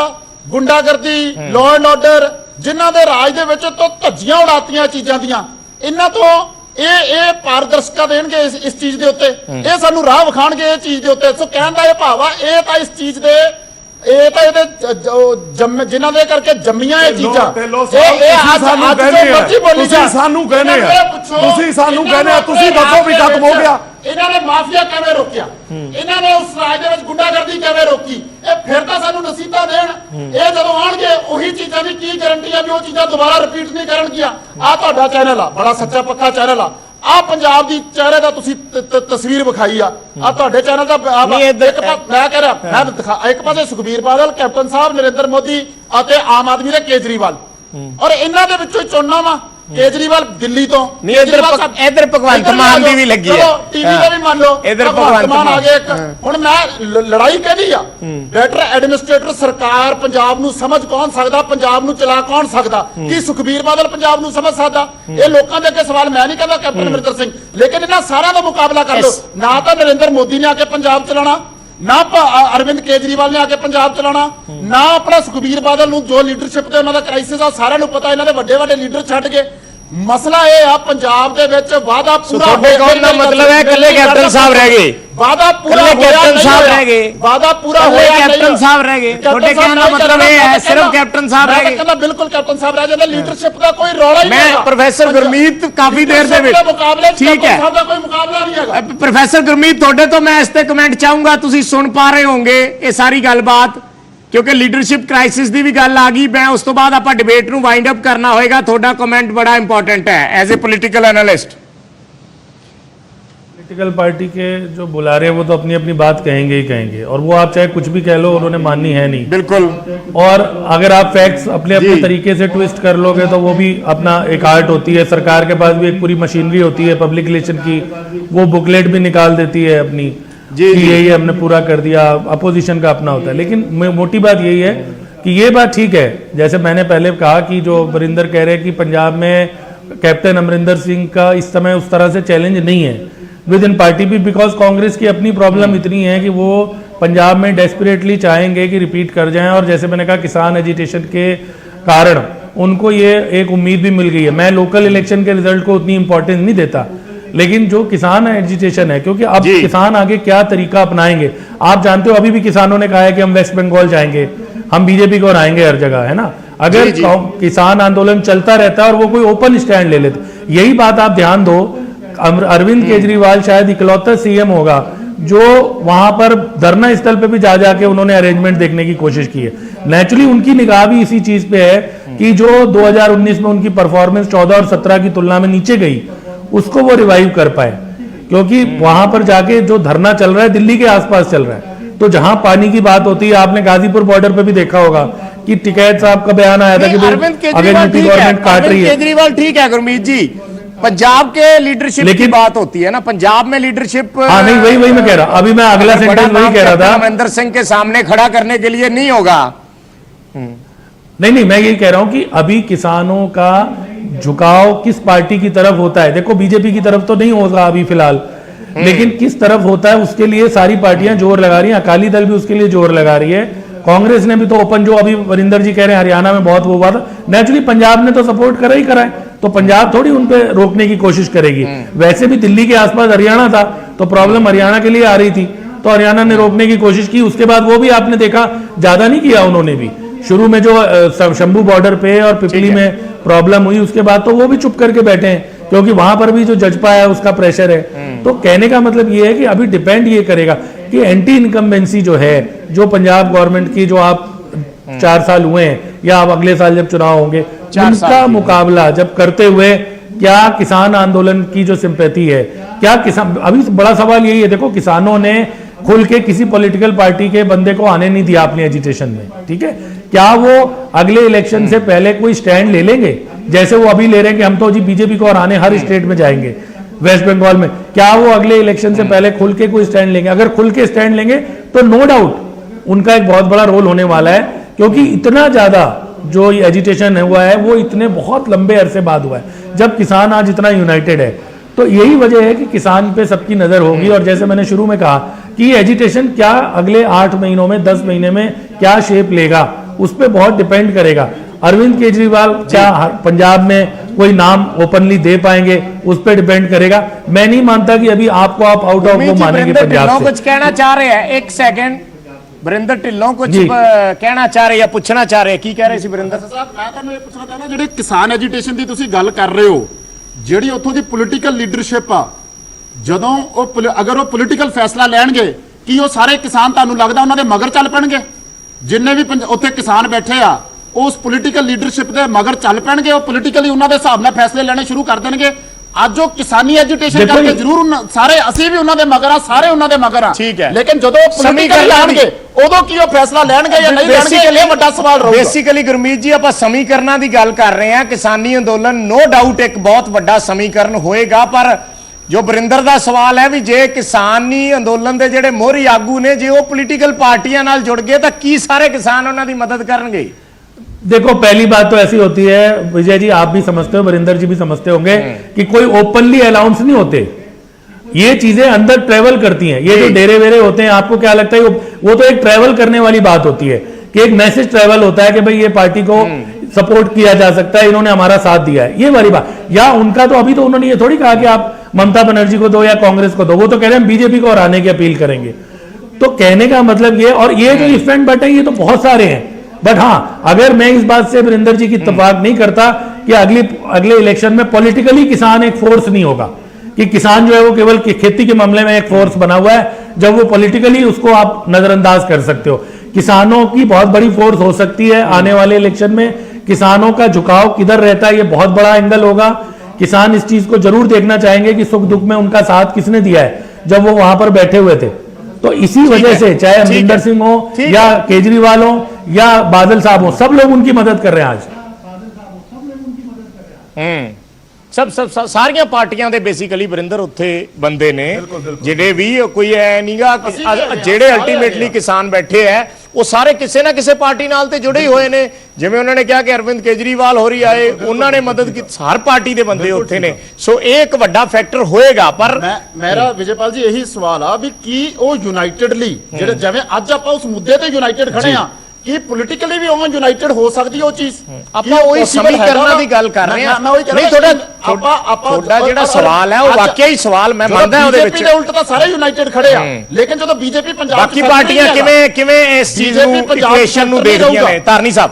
ਗੁੰਡਾਗਰਦੀ, ਲਾਅ ਐਂਡ ਆਰਡਰ ਜਿਨ੍ਹਾਂ ਦੇ ਰਾਜ ਦੇ ਵਿੱਚ ਤੋਂ ਧੱਜੀਆਂ ਉਡਾਤੀਆਂ ਚੀਜ਼ਾਂ ਦੀਆਂ, ਇਹਨਾਂ ਤੋਂ ਇਹ ਪਾਰਦਰਸ਼ਤਾ ਦੇਣਗੇ ਇਸ ਚੀਜ਼ ਦੇ ਉੱਤੇ, ਇਹ ਸਾਨੂੰ ਰਾਹ ਵਿਖਾਣਗੇ ਇਹ ਚੀਜ਼ ਦੇ ਉੱਤੇ। ਸੋ ਕਹਿਣ ਦਾ ਇਹ ਭਾਵ ਆ, ਇਹ ਤਾਂ ਇਸ ਚੀਜ਼ ਦੇ ਇਹ ਤਾਂ ਇਹਦੇ ਜਿਨ੍ਹਾਂ ਦੇ ਕਰਕੇ ਜੰਮੀਆਂ ਇਹ ਚੀਜ਼ਾਂ, ਤੁਸੀਂ ਸਾਨੂੰ ਕਹਿੰਦੇ ਆ, ਤੁਸੀਂ ਦੱਸੋ ਵੀ ਖਤਮ ਹੋ ਗਿਆ। ਇਹਨਾਂ ਨੇ ਮਾਫੀਆ ਕਿਵੇਂ ਰੋਕਿਆ, ਇਹਨਾਂ ਨੇ ਉਸ ਰਾਜ ਦੇ ਵਿੱਚ ਗੁੰਡਾਗਰਦੀ ਕਿਵੇਂ ਰੋਕੀ, ਇਹ ਫਿਰ ਤਾਂ ਸਾਨੂੰ ਨਸੀਹਤਾਂ ਦੇਣ। ਇਹ ਜਦੋਂ ਆਉਣਗੇ ਉਹੀ ਚੀਜ਼ਾਂ ਦੀ ਕੀ ਗਾਰੰਟੀ ਆ ਵੀ ਉਹ ਚੀਜ਼ਾਂ ਦੁਬਾਰਾ ਰਿਪੀਟ ਨਹੀਂ ਕਰਨਗੀਆਂ। ਆ ਤੁਹਾਡਾ ਚੈਨਲ ਆ, ਬੜਾ ਸੱਚਾ ਪੱਕਾ ਚੈਨਲ ਆ, ਆ ਪੰਜਾਬ ਦੀ ਚਿਹਰੇ ਦਾ ਤੁਸੀਂ ਤਸਵੀਰ ਵਿਖਾਈ ਆ ਤੁਹਾਡੇ ਚੈਨਲ ਦਾ। ਮੈਂ ਕਹਿ ਰਿਹਾ, ਮੈਂ ਦਿਖਾ, ਇੱਕ ਪਾਸੇ ਸੁਖਬੀਰ ਬਾਦਲ, ਕੈਪਟਨ ਸਾਹਿਬ ਨਰਿੰਦਰ ਮੋਦੀ ਅਤੇ ਆਮ ਆਦਮੀ ਦੇ ਕੇਜਰੀਵਾਲ, ਔਰ ਇਹਨਾਂ ਦੇ ਵਿੱਚੋਂ ਚੁਣਨਾ ਵਾ ਕੇਜਰੀਵਾਲ ਦਿੱਲੀ ਤੋਂ, ਇਧਰ ਭਗਵੰਤ ਮਾਨ ਦੀ ਵੀ ਲੱਗੀ ਹੈ, ਚਲੋ ਟੀਵੀ ਤੇ ਵੀ ਮੰਨ ਲਓ ਇਧਰ ਭਗਵੰਤ ਮਾਨ ਆ ਗਿਆ ਇੱਕ। ਹੁਣ ਮੈਂ ਲੜਾਈ ਕਹਿੰਦੀ ਆ, ਬੈਟਰ ਐਡਮਿਨਿਸਟ੍ਰੇਟਰ ਸਰਕਾਰ ਪੰਜਾਬ ਨੂੰ ਸਮਝ ਕੌਣ ਸਕਦਾ, ਪੰਜਾਬ ਨੂੰ ਚਲਾ ਕੌਣ ਸਕਦਾ? ਕੀ ਸੁਖਬੀਰ ਬਾਦਲ ਪੰਜਾਬ ਨੂੰ ਸਮਝ ਸਕਦਾ? ਇਹ ਲੋਕਾਂ ਦੇ ਅੱਗੇ ਸਵਾਲ ਮੈਂ ਨਹੀਂ ਕਹਿੰਦਾ ਕੈਪਟਨ ਅਮਰਿੰਦਰ ਸਿੰਘ, ਲੇਕਿਨ ਇਹਨਾਂ ਸਾਰਿਆਂ ਦਾ ਮੁਕਾਬਲਾ ਕਰ ਲਓ। ਨਾ ਤਾਂ ਨਰਿੰਦਰ ਮੋਦੀ ਨੇ ਆ ਕੇ ਪੰਜਾਬ ਚਲਾਉਣਾ, ਨਾ ਅਰਵਿੰਦ ਕੇਜਰੀਵਾਲ ਨੇ ਆ ਕੇ ਪੰਜਾਬ ਚਲਾਉਣਾ, ਨਾ ਆਪਣਾ ਸੁਖਬੀਰ ਬਾਦਲ ਨੂੰ ਜੋ ਲੀਡਰਸ਼ਿਪ ਤੇ ਉਹਨਾਂ ਦਾ ਕ੍ਰਾਈਸਿਸ ਆ ਸਾਰਿਆਂ ਨੂੰ ਪਤਾ, ਇਹਨਾਂ ਦੇ ਵੱਡੇ ਵੱਡੇ ਲੀਡਰ ਛੱਡ ਕੇ। ਮਸਲਾ ਇਹ ਆ ਪੰਜਾਬ ਦੇ ਵਿੱਚ ਵਾਅਦਾ ਪੂਰਾ ਹੋਇਆ, ਮਤਲਬ ਹੈ ਇਕੱਲੇ ਕੈਪਟਨ ਸਾਹਿਬ ਰਹਿ ਗਏ, ਵਾਅਦਾ ਪੂਰਾ ਕੈਪਟਨ ਸਾਹਿਬ ਰਹਿ ਗਏ, ਵਾਅਦਾ ਪੂਰਾ ਹੋਇਆ, ਕੈਪਟਨ ਸਾਹਿਬ ਰਹਿ ਗਏ। ਤੁਹਾਡੇ ਕਹਿਣ ਦਾ ਮਤਲਬ ਇਹ ਹੈ ਸਿਰਫ ਕੈਪਟਨ ਸਾਹਿਬ ਰਹਿ ਗਏ? ਕਹਿੰਦਾ ਬਿਲਕੁਲ ਕੈਪਟਨ ਸਾਹਿਬ ਰਹਿ ਜਾਂਦੇ, ਲੀਡਰਸ਼ਿਪ ਦਾ ਕੋਈ ਰੌਲਾ ਹੀ ਨਹੀਂ ਹੈ। ਮੈਂ ਪ੍ਰੋਫੈਸਰ ਗੁਰਮੀਤ ਕਾਫੀ ਦੇਰ ਦੇ ਵਿੱਚ ਠੀਕ ਹੈ, ਦਾ ਕੋਈ ਮੁਕਾਬਲਾ ਨਹੀਂ ਹੈਗਾ। ਪ੍ਰੋਫੈਸਰ ਗੁਰਮੀਤ ਤੁਹਾਡੇ ਤੋਂ ਮੈਂ ਇਸ ਤੇ ਕਮੈਂਟ ਚਾਹੂੰਗਾ, ਤੁਸੀਂ ਸੁਣ ਪਾ ਰਹੇ ਹੋਵੋਗੇ ਇਹ ਸਾਰੀ ਗੱਲਬਾਤ, ਕਿਉਂਕਿ ਲੀਡਰਸ਼ਿਪ ਕ੍ਰਾਈਸਿਸ ਦੀ ਵੀ ਗੱਲ ਆ ਗਈ। ਮੈਂ ਉਸ ਤੋਂ ਬਾਅਦ ਆਪਾਂ ਡਿਬੇਟ ਨੂੰ ਵਾਈਂਡ ਅਪ ਕਰਨਾ ਹੋਏਗਾ, ਤੁਹਾਡਾ ਕਮੈਂਟ बड़ा इंपॉर्टेंट है as a political analyst. Political party के जो बुला रहे हैं वो तो अपनी अपनी बात कहेंगे ही कहेंगे, और वो आप चाहे कुछ भी कह लो उन्होंने माननी है नहीं। बिल्कुल। और अगर आप फैक्ट्स अपने अपने तरीके से ट्विस्ट कर लोगे तो वो भी अपना एक आर्ट होती है। सरकार के पास भी एक पूरी मशीनरी होती है पब्लिक रिलेशन की, वो बुकलेट भी निकाल देती है अपनी कि यही हमने पूरा कर दिया। अपोजिशन का अपना होता है, लेकिन मोटी बात यही है कि ये बात ठीक है, जैसे मैंने पहले कहा कि जो वरिंदर कह रहे हैं कि पंजाब में कैप्टन अमरिंदर सिंह का इस समय उस तरह से चैलेंज नहीं है विद इन पार्टी भी, बिकॉज कांग्रेस की अपनी प्रॉब्लम इतनी है कि वो पंजाब में डेस्परेटली चाहेंगे कि रिपीट कर जाएं। और जैसे मैंने कहा किसान एजिटेशन के कारण उनको ये एक उम्मीद भी मिल गई है। मैं लोकल इलेक्शन के रिजल्ट को उतनी इंपॉर्टेंस नहीं देता, लेकिन जो किसान एजिटेशन है, क्योंकि अब किसान आगे क्या तरीका अपनाएंगे आप जानते हो। अभी भी किसानों ने कहा है कि हम वेस्ट बंगाल जाएंगे, हम बीजेपी को हराएंगे हर जगह, है ना। अगर किसान आंदोलन चलता रहता है और वो कोई ओपन स्टैंड ले लेते, यही बात आप ध्यान दो, अरविंद केजरीवाल शायद इकलौता सीएम होगा जो वहां पर धरना स्थल पे भी जा जाके उन्होंने अरेंजमेंट देखने की कोशिश की है। नेचुरली उनकी निगाह भी इसी चीज पे है कि जो 2019 में उनकी परफॉर्मेंस 14 और 17 की तुलना में नीचे गई, उसको वो रिवाइव कर पाए, क्योंकि वहां पर जाके जो धरना चल रहा है दिल्ली के आसपास चल रहा है। तो जहां पानी की बात होती है, आपने गाजीपुर बॉर्डर पे भी देखा होगा कि टिकैत साहब का बयान आया था कि अरविंद केजरीवाल काट रही है। केजरीवाल ठीक है गुरमीत जी, पंजाब के लीडरशिप की बात होती है ना, पंजाब में लीडरशिप। हाँ नहीं, वही मैं कह रहा, अभी मैं अगला सेंटेंस वही कह रहा था, अमरिंदर सिंह के सामने खड़ा करने के लिए नहीं होगा। नहीं, मैं यही कह रहा हूं कि अभी किसानों का झुकाव किस पार्टी की तरफ होता है। देखो बीजेपी की तरफ तो नहीं होगा अभी फिलहाल, लेकिन किस तरफ होता है उसके लिए सारी पार्टियां जोर लगा रही हैं। अकाली दल भी उसके लिए जोर लगा रही है, कांग्रेस ने भी तो ओपन, जो अभी वरिंदर जी कह रहे हैं हरियाणा में बहुत वो हुआ था, नेचुरली पंजाब ने तो सपोर्ट करा ही करा है, तो पंजाब थोड़ी उन पे रोकने की कोशिश करेगी। वैसे भी दिल्ली के आसपास हरियाणा था, तो प्रॉब्लम हरियाणा के लिए आ रही थी, तो हरियाणा ने रोकने की कोशिश की। उसके बाद वो भी आपने देखा ज्यादा नहीं किया उन्होंने भी, शुरू में जो शंभू बॉर्डर पे और पिपली में प्रॉब्लम हुई, उसके बाद तो वो भी चुप करके बैठे हैं, क्योंकि वहां पर भी जो जजपा है उसका प्रेशर है। तो कहने का मतलब ये है कि अभी डिपेंड ये करेगा कि एंटी इनकम्बेंसी जो है, जो पंजाब गवर्नमेंट की, जो आप 4 साल हुए हैं या आप अगले साल जब चुनाव होंगे उनका मुकाबला जब करते हुए, क्या किसान आंदोलन की जो सिंपैथी है, क्या किसान, अभी बड़ा सवाल यही है। देखो किसानों ने खुल के किसी पॉलिटिकल पार्टी के बंदे को आने नहीं दिया अपनी एजिटेशन में, ठीक है। क्या वो अगले इलेक्शन से पहले कोई स्टैंड ले लेंगे, जैसे वो अभी ले रहे हैं कि हम तो जी बीजेपी को हराने हर स्टेट में जाएंगे, वेस्ट बंगाल में, क्या वो अगले इलेक्शन से पहले खुल के कोई स्टैंड लेंगे? अगर खुल के स्टैंड लेंगे तो नो डाउट उनका एक बहुत बड़ा रोल होने वाला है, क्योंकि इतना ज्यादा जो एजिटेशन हुआ है वो इतने बहुत लंबे अरसे बाद हुआ है। जब किसान आज इतना यूनाइटेड है, तो यही वजह है कि किसान पे सबकी नजर होगी। और जैसे मैंने शुरू में कहा कि एजिटेशन क्या अगले 8 महीनों में 10 महीने में क्या शेप लेगा, उस पर बहुत डिपेंड करेगा। अरविंद केजरीवाल क्या पंजाब में कोई नाम ओपनली दे पाएंगे, उस पर डिपेंड करेगा। मैं नहीं मानता कि अभी आपको आप आउट ऑफ वो मानेंगे पंजाब से। कुछ कहना चाह रहे हैं, एक सेकंड, ਵਰਿੰਦਰ ਢਿੱਲੋਂ ਕੁਝ ਕਹਿਣਾ ਚਾਹ ਰਹੇ ਜਾਂ ਪੁੱਛਣਾ ਚਾਹ ਰਹੇ, ਕੀ ਕਹਿ ਰਹੇ ਸੀ ਵਰਿੰਦਰ ਸਾਹਿਬ? ਮੈਂ ਤੁਹਾਨੂੰ ਇਹ ਪੁੱਛਣਾ ਚਾਹੁੰਦਾ, ਜਿਹੜੇ ਕਿਸਾਨ ਐਜੀਟੇਸ਼ਨ ਦੀ ਤੁਸੀਂ ਗੱਲ ਕਰ ਰਹੇ ਹੋ, ਜਿਹੜੀ ਉੱਥੋਂ ਦੀ ਪੋਲੀਟੀਕਲ ਲੀਡਰਸ਼ਿਪ ਆ, ਜਦੋਂ ਉਹ ਅਗਰ ਉਹ ਪੋਲੀਟੀਕਲ ਫੈਸਲਾ ਲੈਣਗੇ, ਕੀ ਉਹ ਸਾਰੇ ਕਿਸਾਨ ਤੁਹਾਨੂੰ ਲੱਗਦਾ ਉਹਨਾਂ ਦੇ ਮਗਰ ਚੱਲ ਪੈਣਗੇ? ਜਿੰਨੇ ਵੀ ਉੱਥੇ ਕਿਸਾਨ ਬੈਠੇ ਆ, ਉਸ ਪੋਲੀਟੀਕਲ ਲੀਡਰਸ਼ਿਪ ਦੇ ਮਗਰ ਚੱਲ ਪੈਣਗੇ? ਉਹ ਪੋਲੀਟੀਕਲੀ ਉਹਨਾਂ ਦੇ ਹਿਸਾਬ ਨਾਲ ਫੈਸਲੇ ਲੈਣੇ ਸ਼ੁਰੂ ਕਰ ਦੇਣਗੇ? ਅੱਜ ਉਹ ਕਿਸਾਨੀ ਐਜੀਟੇਸ਼ਨ ਕਰਕੇ ਜ਼ਰੂਰ ਸਾਰੇ ਅਸੀਂ ਵੀ ਉਹਨਾਂ ਦੇ ਮਗਰ ਆ, ਸਾਰੇ ਉਹਨਾਂ ਦੇ ਮਗਰ ਆ, ਠੀਕ ਹੈ, ਲੇਕਿਨ ਜਦੋਂ ਉਹ ਪੋਲੀਟੀਕਲ ਲੈਣਗੇ ਉਦੋਂ ਕੀ ਉਹ ਫੈਸਲਾ ਲੈਣਗੇ ਜਾਂ ਨਹੀਂ ਲੈਣਗੇ, ਇਹ ਵੱਡਾ ਸਵਾਲ ਰਹੂਗਾ। ਬੇਸਿਕਲੀ ਗੁਰਮੀਤ ਜੀ ਆਪਾਂ ਸਮੀਕਰਨਾਂ ਦੀ ਗੱਲ ਕਰ ਰਹੇ ਹਾਂ। ਕਿਸਾਨੀ ਅੰਦੋਲਨ ਨੋ ਡਾਊਟ ਇੱਕ ਬਹੁਤ ਵੱਡਾ ਸਮੀਕਰਨ ਹੋਏਗਾ, ਪਰ ਜੋ ਵਰਿੰਦਰ ਦਾ ਸਵਾਲ ਹੈ ਵੀ ਜੇ ਕਿਸਾਨੀ ਅੰਦੋਲਨ ਦੇ ਜਿਹੜੇ ਮੋਹਰੀ ਆਗੂ ਨੇ, ਜੇ ਉਹ ਪੋਲੀਟੀਕਲ ਪਾਰਟੀਆਂ ਨਾਲ ਜੁੜ ਗਏ ਤਾਂ ਕੀ ਸਾਰੇ ਕਿਸਾਨ ਉਹਨਾਂ ਦੀ ਮਦਦ ਕਰਨਗੇ? देखो, पहली बात तो ऐसी होती है विजय जी, आप भी समझते हो, वरिंदर जी भी समझते होंगे कि कोई ओपनली अलाउंस नहीं होते, ये चीजें अंदर ट्रेवल करती हैं। ये जो डेरे वेरे होते हैं, आपको क्या लगता है वो तो एक ट्रेवल करने वाली बात होती है कि एक मैसेज ट्रेवल होता है कि भाई ये पार्टी को सपोर्ट किया जा सकता है, इन्होंने हमारा साथ दिया है, ये वाली बात। या उनका तो अभी तो उन्होंने ये थोड़ी कहा कि आप ममता बनर्जी को दो या कांग्रेस को दो, वो तो कह रहे हैं बीजेपी को हराने की अपील करेंगे। तो कहने का मतलब ये, और ये जो इवेंट बटे ये तो बहुत सारे हैं, बट हाँ, अगर मैं इस बात से वरिंदर जी की इत्तेफाक नहीं करता कि अगले इलेक्शन में पॉलिटिकली किसान एक फोर्स नहीं होगा, कि किसान जो है वो केवल खेती के मामले में एक फोर्स बना हुआ है, जब वो पॉलिटिकली उसको आप नजरअंदाज कर सकते हो। किसानों की बहुत बड़ी फोर्स हो सकती है आने वाले इलेक्शन में। किसानों का झुकाव किधर रहता है, ये बहुत बड़ा एंगल होगा। किसान इस चीज को जरूर देखना चाहेंगे कि सुख दुख में उनका साथ किसने दिया है जब वो वहां पर बैठे हुए थे। तो इसी वजह से चाहे अमरिंदर सिंह हो या केजरीवाल हो या बादल साहब हो, सब लोग उनकी मदद कर रहे हैं आज। सब सारियां पार्टियां दे बेसिकली वरिंदर उत्थे बंदे ने ਜਿਹੜੇ ਵੀ ਕੋਈ ਐ ਨਹੀਂਗਾ ਜਿਹੜੇ ਅਲਟੀਮੇਟਲੀ ਕਿਸਾਨ ਬੈਠੇ ਐ ਉਹ ਸਾਰੇ ਕਿਸੇ ਨਾ ਕਿਸੇ ਪਾਰਟੀ ਨਾਲ ਤੇ ਜੁੜੇ ਹੀ ਹੋਏ ਨੇ। ਜਿਵੇਂ ਉਹਨਾਂ ਨੇ ਕਿਹਾ ਕਿ ਅਰਵਿੰਦ ਕੇਜਰੀਵਾਲ ਹੋਰੀ ਆਏ, ਉਹਨਾਂ ਨੇ ਮਦਦ ਕੀਤੀ, ਹਰ ਪਾਰਟੀ ਦੇ ਬੰਦੇ ਉੱਥੇ ਨੇ। ਸੋ ਇਹ ਇੱਕ ਵੱਡਾ ਫੈਕਟਰ ਹੋਏਗਾ। ਪਰ ਮੇਰਾ ਵਿਜੇਪਾਲ ਜੀ ਇਹੀ ਸਵਾਲ ਆ ਵੀ ਕੀ ਉਹ ਯੂਨਾਈਟਿਡਲੀ ਜਿਹੜੇ ਜਿਵੇਂ ਅੱਜ ਆਪਾਂ ਉਸ ਮੁੱਦੇ ਤੇ ਯੂਨਾਈਟਿਡ ਖੜੇ ਆ, ਕੀ ਪੋਲੀਟੀਕਲੀ ਵੀ ਉਹ ਯੂਨਾਈਟਿਡ ਹੋ ਸਕਦੀ ਉਹ ਚੀਜ਼? ਆਪਾਂ ਉਹੀ ਸਮੀਕਰਨਾਂ ਦੀ ਗੱਲ ਕਰ ਰਹੇ ਹਾਂ। ਨਹੀਂ, ਤੁਹਾਡਾ ਜਿਹੜਾ ਸਵਾਲ ਹੈ ਉਹ ਵਾਕਿਆ ਹੀ ਸਵਾਲ ਮੈਂ ਮੰਨਦਾ ਉਹਦੇ ਵਿੱਚ। ਬੀਜੇਪੀ ਦੇ ਉਲਟ ਤਾਂ ਸਾਰੇ ਯੂਨਾਈਟਿਡ ਖੜੇ ਆ, ਲੇਕਿਨ ਜਦੋਂ ਬੀਜੇਪੀ ਪੰਜਾਬ ਬਾਕੀ ਪਾਰਟੀਆਂ ਕਿਵੇਂ ਇਸ ਚੀਜ਼ ਨੂੰ ਇਕੁਏਸ਼ਨ ਨੂੰ ਦੇਖਦੀਆਂ ਨੇ? ਧਾਰਨੀ ਸਾਹਿਬ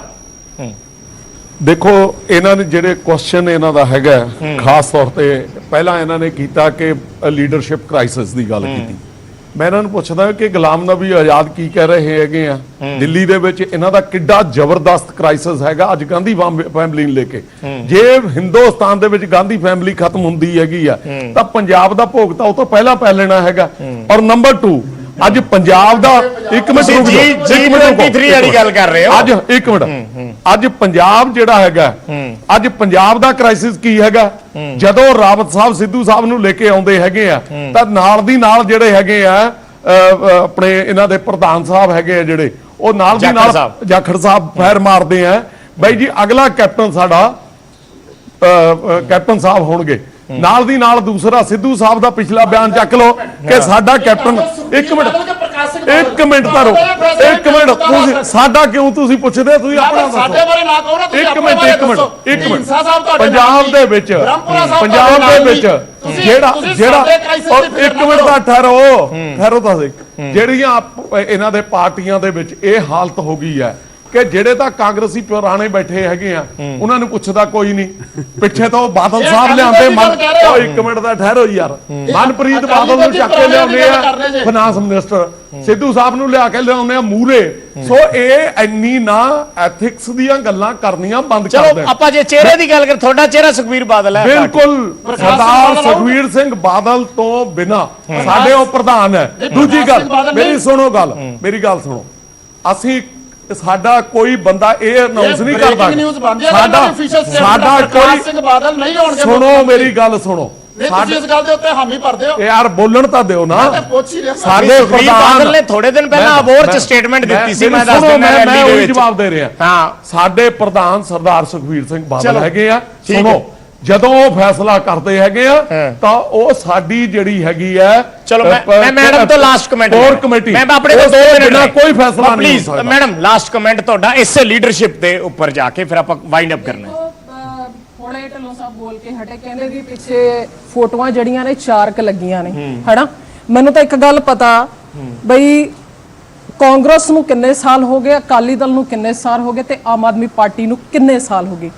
ਦੇਖੋ, ਇਹਨਾਂ ਨੇ ਜਿਹੜੇ ਕੁਐਸਚਨ ਇਹਨਾਂ ਦਾ ਹੈਗਾ, ਖਾਸ ਤੌਰ ਤੇ ਪਹਿਲਾਂ ਇਹਨਾਂ ਨੇ ਕੀਤਾ ਕਿ ਲੀਡਰਸ਼ਿਪ ਕ੍ਰਾਈਸਿਸ ਦੀ ਗੱਲ ਕੀਤੀ। ਮੈਂ ਇਹਨਾਂ ਨੂੰ ਪੁੱਛਦਾ ਕਿ ਗੁਲਾਮ ਨਬੀ ਆਜ਼ਾਦ ਕੀ ਕਹਿ ਰਹੇ ਹੈਗੇ ਆ, ਦਿੱਲੀ ਦੇ ਵਿੱਚ ਇਹਨਾਂ ਦਾ ਕਿੱਡਾ ਜ਼ਬਰਦਸਤ ਕ੍ਰਾਈਸਿਸ ਹੈਗਾ ਅੱਜ ਗਾਂਧੀ ਫੈਮਿਲੀ ਨੂੰ ਲੈ ਕੇ। ਜੇ ਹਿੰਦੁਸਤਾਨ ਦੇ ਵਿੱਚ ਗਾਂਧੀ ਫੈਮਿਲੀ ਖਤਮ ਹੁੰਦੀ ਹੈਗੀ ਆ ਤਾਂ ਪੰਜਾਬ ਦਾ ਭੋਗ ਤਾਂ ਉਹ ਤੋਂ ਪਹਿਲਾਂ ਪੈ ਲੈਣਾ ਹੈਗਾ। ਔਰ ਨੰਬਰ 2, ਅੱਜ ਪੰਜਾਬ ਦਾ ਇੱਕ ਮਿੰਟ ਰੁਕ ਜਾਓ, G23 ਵਾਲੀ ਗੱਲ ਕਰ ਰਹੇ ਹੋ ਅੱਜ, ਇੱਕ ਮਿੰਟ। ਅੱਜ ਪੰਜਾਬ ਜਿਹੜਾ ਹੈਗਾ, ਅੱਜ ਪੰਜਾਬ ਦਾ ਕ੍ਰਾਈਸਿਸ ਕੀ ਹੈਗਾ? ਜਦੋਂ ਰਾਵਤ ਸਾਹਿਬ ਸਿੱਧੂ ਸਾਹਿਬ ਨੂੰ ਲੈ ਕੇ ਆਉਂਦੇ ਹੈਗੇ ਆ ਤਾਂ ਨਾਲ ਦੀ ਨਾਲ ਜਿਹੜੇ ਹੈਗੇ ਆ ਆਪਣੇ ਇਹਨਾਂ ਦੇ ਪ੍ਰਧਾਨ ਸਾਹਿਬ ਹੈਗੇ ਆ ਜਿਹੜੇ, ਉਹ ਨਾਲ ਦੀ ਨਾਲ ਜਾਖੜ ਸਾਹਿਬ ਫੈਰ ਮਾਰਦੇ ਆ, ਬਾਈ ਜੀ ਅਗਲਾ ਕੈਪਟਨ ਸਾਡਾ ਕੈਪਟਨ ਸਾਹਿਬ ਹੋਣਗੇ। ਨਾਲ ਦੀ ਨਾਲ ਦੂਸਰਾ ਸਿੱਧੂ ਸਾਹਿਬ ਦਾ ਪਿਛਲਾ ਬਿਆਨ ਚੱਕ ਲਓ ਕਿ ਸਾਡਾ ਕੈਪਟਨ। ਇੱਕ ਮਿੰਟ ਤਾਂ ਰੁਕ, ਇੱਕ ਮਿੰਟ। ਤੁਸੀਂ ਸਾਡਾ ਕਿਉਂ ਤੁਸੀਂ ਪੁੱਛਦੇ? ਤੁਸੀਂ ਆਪਣਾ ਸਾਡੇ ਬਾਰੇ ਨਾ ਕਹੋ ਨਾ ਤੁਸੀਂ। ਇੱਕ ਮਿੰਟ ਪੰਜਾਬ ਦੇ ਵਿੱਚ ਜਿਹੜਾ ਇੱਕ ਮਿੰਟ ਦਾ ਠਹਿਰੋ ਤਾਂ ਸਹੀ। ਜਿਹੜੀਆਂ ਇਹਨਾਂ ਦੇ ਪਾਰਟੀਆਂ ਦੇ ਵਿੱਚ ਇਹ ਹਾਲਤ ਹੋ ਗਈ ਹੈ ਕਿ ਜਿਹੜੇ ਤਾਂ ਕਾਂਗਰਸੀ ਪੁਰਾਣੇ ਬੈਠੇ ਹੈਗੇ ਆ ਉਹਨਾਂ ਨੂੰ ਪੁੱਛਦਾ ਕੋਈ ਨਹੀਂ। ਪਿੱਛੇ ਤੋਂ ਬਾਦਲ ਸਾਹਿਬ ਲਿਆਂਦੇ, ਇੱਕ ਮਿੰਟ ਦਾ ਠਹਿਰੋ ਯਾਰ, ਮਨਪ੍ਰੀਤ ਬਾਦਲ ਨੂੰ ਚੱਕ ਕੇ ਲਿਆਉਂਦੇ ਆ ਫਾਈਨਾਂਸ ਮਿਨਿਸਟਰ, ਸਿੱਧੂ ਸਾਹਿਬ ਨੂੰ ਲਿਆ ਕੇ ਲਿਆਉਂਦੇ ਆ ਮੂਰੇ। ਸੋ ਇਹ ਇੰਨੀ ਨਾ ਐਥਿਕਸ ਦੀਆਂ ਗੱਲਾਂ ਕਰਨੀਆਂ ਬੰਦ ਕਰ ਦੇਣ। ਚਲੋ ਆਪਾਂ ਜੇ ਚਿਹਰੇ ਦੀ ਗੱਲ ਕਰ, ਤੁਹਾਡਾ ਚਿਹਰਾ ਸੁਖਬੀਰ ਬਾਦਲ ਹੈ। ਬਿਲਕੁਲ, ਸਰਦਾਰ ਸੁਖਬੀਰ ਸਿੰਘ ਬਾਦਲ ਤੋਂ ਬਿਨਾ ਸਾਡੇ ਉਹ ਪ੍ਰਧਾਨ ਹੈ। ਦੂਜੀ ਗੱਲ ਮੇਰੀ ਸੁਣੋ, ਮੇਰੀ ਗੱਲ ਸੁਣੋ। ਅਸੀਂ ਸਾਡਾ ਕੋਈ ਬੰਦਾ ਇਹ ਅਨਾਉਂਸ ਨਹੀਂ ਕਰਦਾ ਸਾਡਾ ਕੋਈ ਸਿੰਘ ਬਾਦਲ ਨਹੀਂ ਹੋਣਗੇ। ਸੁਣੋ ਮੇਰੀ ਗੱਲ ਸੁਣੋ, ਤੁਸੀਂ ਇਸ ਗੱਲ ਦੇ ਉੱਤੇ ਹਾਮੀ ਭਰਦੇ ਹੋ ਯਾਰ, ਬੋਲਣ ਤਾਂ ਦਿਓ ਨਾ। ਸਾਡੇ ਪ੍ਰਧਾਨ ਨੇ ਥੋੜੇ ਦਿਨ ਪਹਿਲਾਂ ਅਬੋਰ ਚ ਸਟੇਟਮੈਂਟ ਦਿੱਤੀ ਸੀ, ਮੈਂ ਦੱਸ ਦਿੰਦਾ, ਮੈਂ ਉਹੀ ਜਵਾਬ ਦੇ ਰਿਹਾ। ਹਾਂ, ਸਾਡੇ ਪ੍ਰਧਾਨ ਸਰਦਾਰ ਸੁਖਬੀਰ ਸਿੰਘ ਬਾਦਲ ਹੈਗੇ ਆ। ਸੁਣੋ, ਜਦੋਂ ਉਹ ਫੈਸਲਾ ਕਰਦੇ ਹੈਗੇ ਆ ਤਾਂ ਉਹ ਸਾਡੀ ਜਿਹੜੀ ਹੈਗੀ ਆ ਚਲੋ ਮੈਂ ਮੈਡਮ ਤੋਂ ਲਾਸਟ ਕਮੈਂਟ ਕੋਰ ਕਮੇਟੀ ਮੈਂ ਆਪਣੇ ਕੋਲ 2 ਮਿੰਟ ਬਿਨਾਂ ਕੋਈ ਫੈਸਲਾ ਨਹੀਂ ਪਲੀਜ਼ ਮੈਡਮ ਲਾਸਟ ਕਮੈਂਟ ਤੁਹਾਡਾ ਇਸੇ ਲੀਡਰਸ਼ਿਪ ਦੇ ਉੱਪਰ ਜਾ ਕੇ ਫਿਰ ਆਪਾਂ ਵਾਈਂਡ ਅਪ ਕਰਨਾ ਹੈ। ਹੁਣੇ ਢਿੱਲੋਂ ਸਾਹਿਬ ਬੋਲ ਕੇ ਹਟੇ, ਕਹਿੰਦੇ ਵੀ ਪਿੱਛੇ ਫੋਟੋਆਂ ਜਿਹੜੀਆਂ ਨੇ 4 ਲੱਗੀਆਂ ਨੇ ਹੈਨਾ। ਮੈਨੂੰ ਤਾਂ ਇੱਕ ਗੱਲ ਪਤਾ ਬਈ ਕਾਂਗਰਸ ਨੂੰ ਕਿੰਨੇ ਸਾਲ ਹੋ ਗਏ, ਅਕਾਲੀ ਦਲ ਨੂੰ ਕਿੰਨੇ ਸਾਲ ਹੋ ਗਏ ਤੇ ਆਮ ਆਦਮੀ ਪਾਰਟੀ ਨੂੰ ਕਿੰਨੇ ਸਾਲ ਹੋ ਗਏ।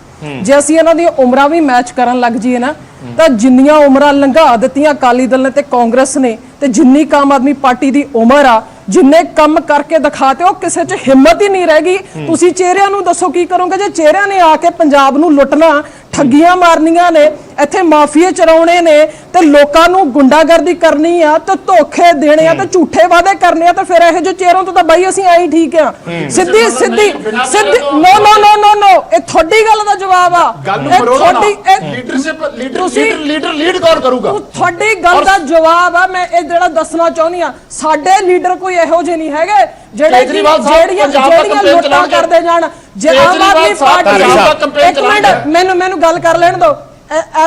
ਜੇ ਅਸੀਂ ਇਹਨਾਂ ਦੀਆਂ ਉਮਰਾਂ ਵੀ ਮੈਚ ਕਰਨ ਲੱਗ ਜਾਈਏ ਨਾ ਤਾਂ ਜਿੰਨੀਆਂ ਉਮਰਾਂ ਲੰਘਾ ਦਿੱਤੀਆਂ ਅਕਾਲੀ ਦਲ ਨੇ ਤੇ ਕਾਂਗਰਸ ਨੇ ਤੇ ਜਿੰਨੀ ਆਮ ਆਦਮੀ ਪਾਰਟੀ ਦੀ ਉਮਰ ਆ, ਜਿੰਨੇ ਕੰਮ ਕਰਕੇ ਦਿਖਾਤੇ ਉਹ ਕਿਸੇ 'ਚ ਹਿੰਮਤ ਹੀ ਨਹੀਂ ਰਹਿ ਗਈ। ਤੁਸੀਂ ਚਿਹਰਿਆਂ ਨੂੰ ਦੱਸੋ ਕੀ ਕਰੋਗੇ ਜੇ ਚਿਹਰਿਆਂ ਨੇ ਆ ਕੇ ਪੰਜਾਬ ਨੂੰ ਲੁੱਟਣਾ, ਠੱਗੀਆਂ ਮਾਰਨੀਆਂ ਨੇ, ਇੱਥੇ ਮਾਫੀਏ ਚਲਾਉਣੇ ਨੇ ਤੇ ਲੋਕਾਂ ਨੂੰ ਗੁੰਡਾਗਰਦੀ ਕਰਨੀ ਆ ਤੇ ਧੋਖੇ ਦੇਣੇ ਆ ਤੇ ਝੂਠੇ ਵਾਅਦੇ ਕਰਨੇ ਆ ਤੇ ਫਿਰ ਇਹੋ ਜਿਹੇ ਚਿਹਰਿਆਂ ਤੋਂ ਤਾਂ ਬਾਈ ਅਸੀਂ ਐਂ ਠੀਕ ਆ। ਸਿੱਧੀ ਨੋ ਇਹ ਤੁਹਾਡੀ ਗੱਲ ਦਾ ਜਵਾਬ ਆ। ਇਹ ਤੁਹਾਡੀ ਲੀਡਰ ਲੀਡ ਕੌਣ ਕਰੂਗਾ? ਤੁਹਾਡੀ ਗੱਲ ਦਾ ਜਵਾਬ ਆ। ਮੈਂ ਇਹ ਜਿਹੜਾ ਦੱਸਣਾ ਚਾਹੁੰਦੀ ਆ, ਸਾਡੇ ਲੀਡਰ ਕੋਈ ਇਹੋ ਜਿਹੇ ਨਹੀਂ ਹੈਗੇ ਜਿਹੜੀਆਂ ਲੁੱਟਾਂ ਕਰਦੇ ਜਾਣ। ਜੇ ਆਮ ਆਦਮੀ ਪਾਰਟੀ ਇੱਕ ਮਿੰਟ ਮੈਨੂੰ ਗੱਲ ਕਰ ਲੈਣ ਦਿਓ।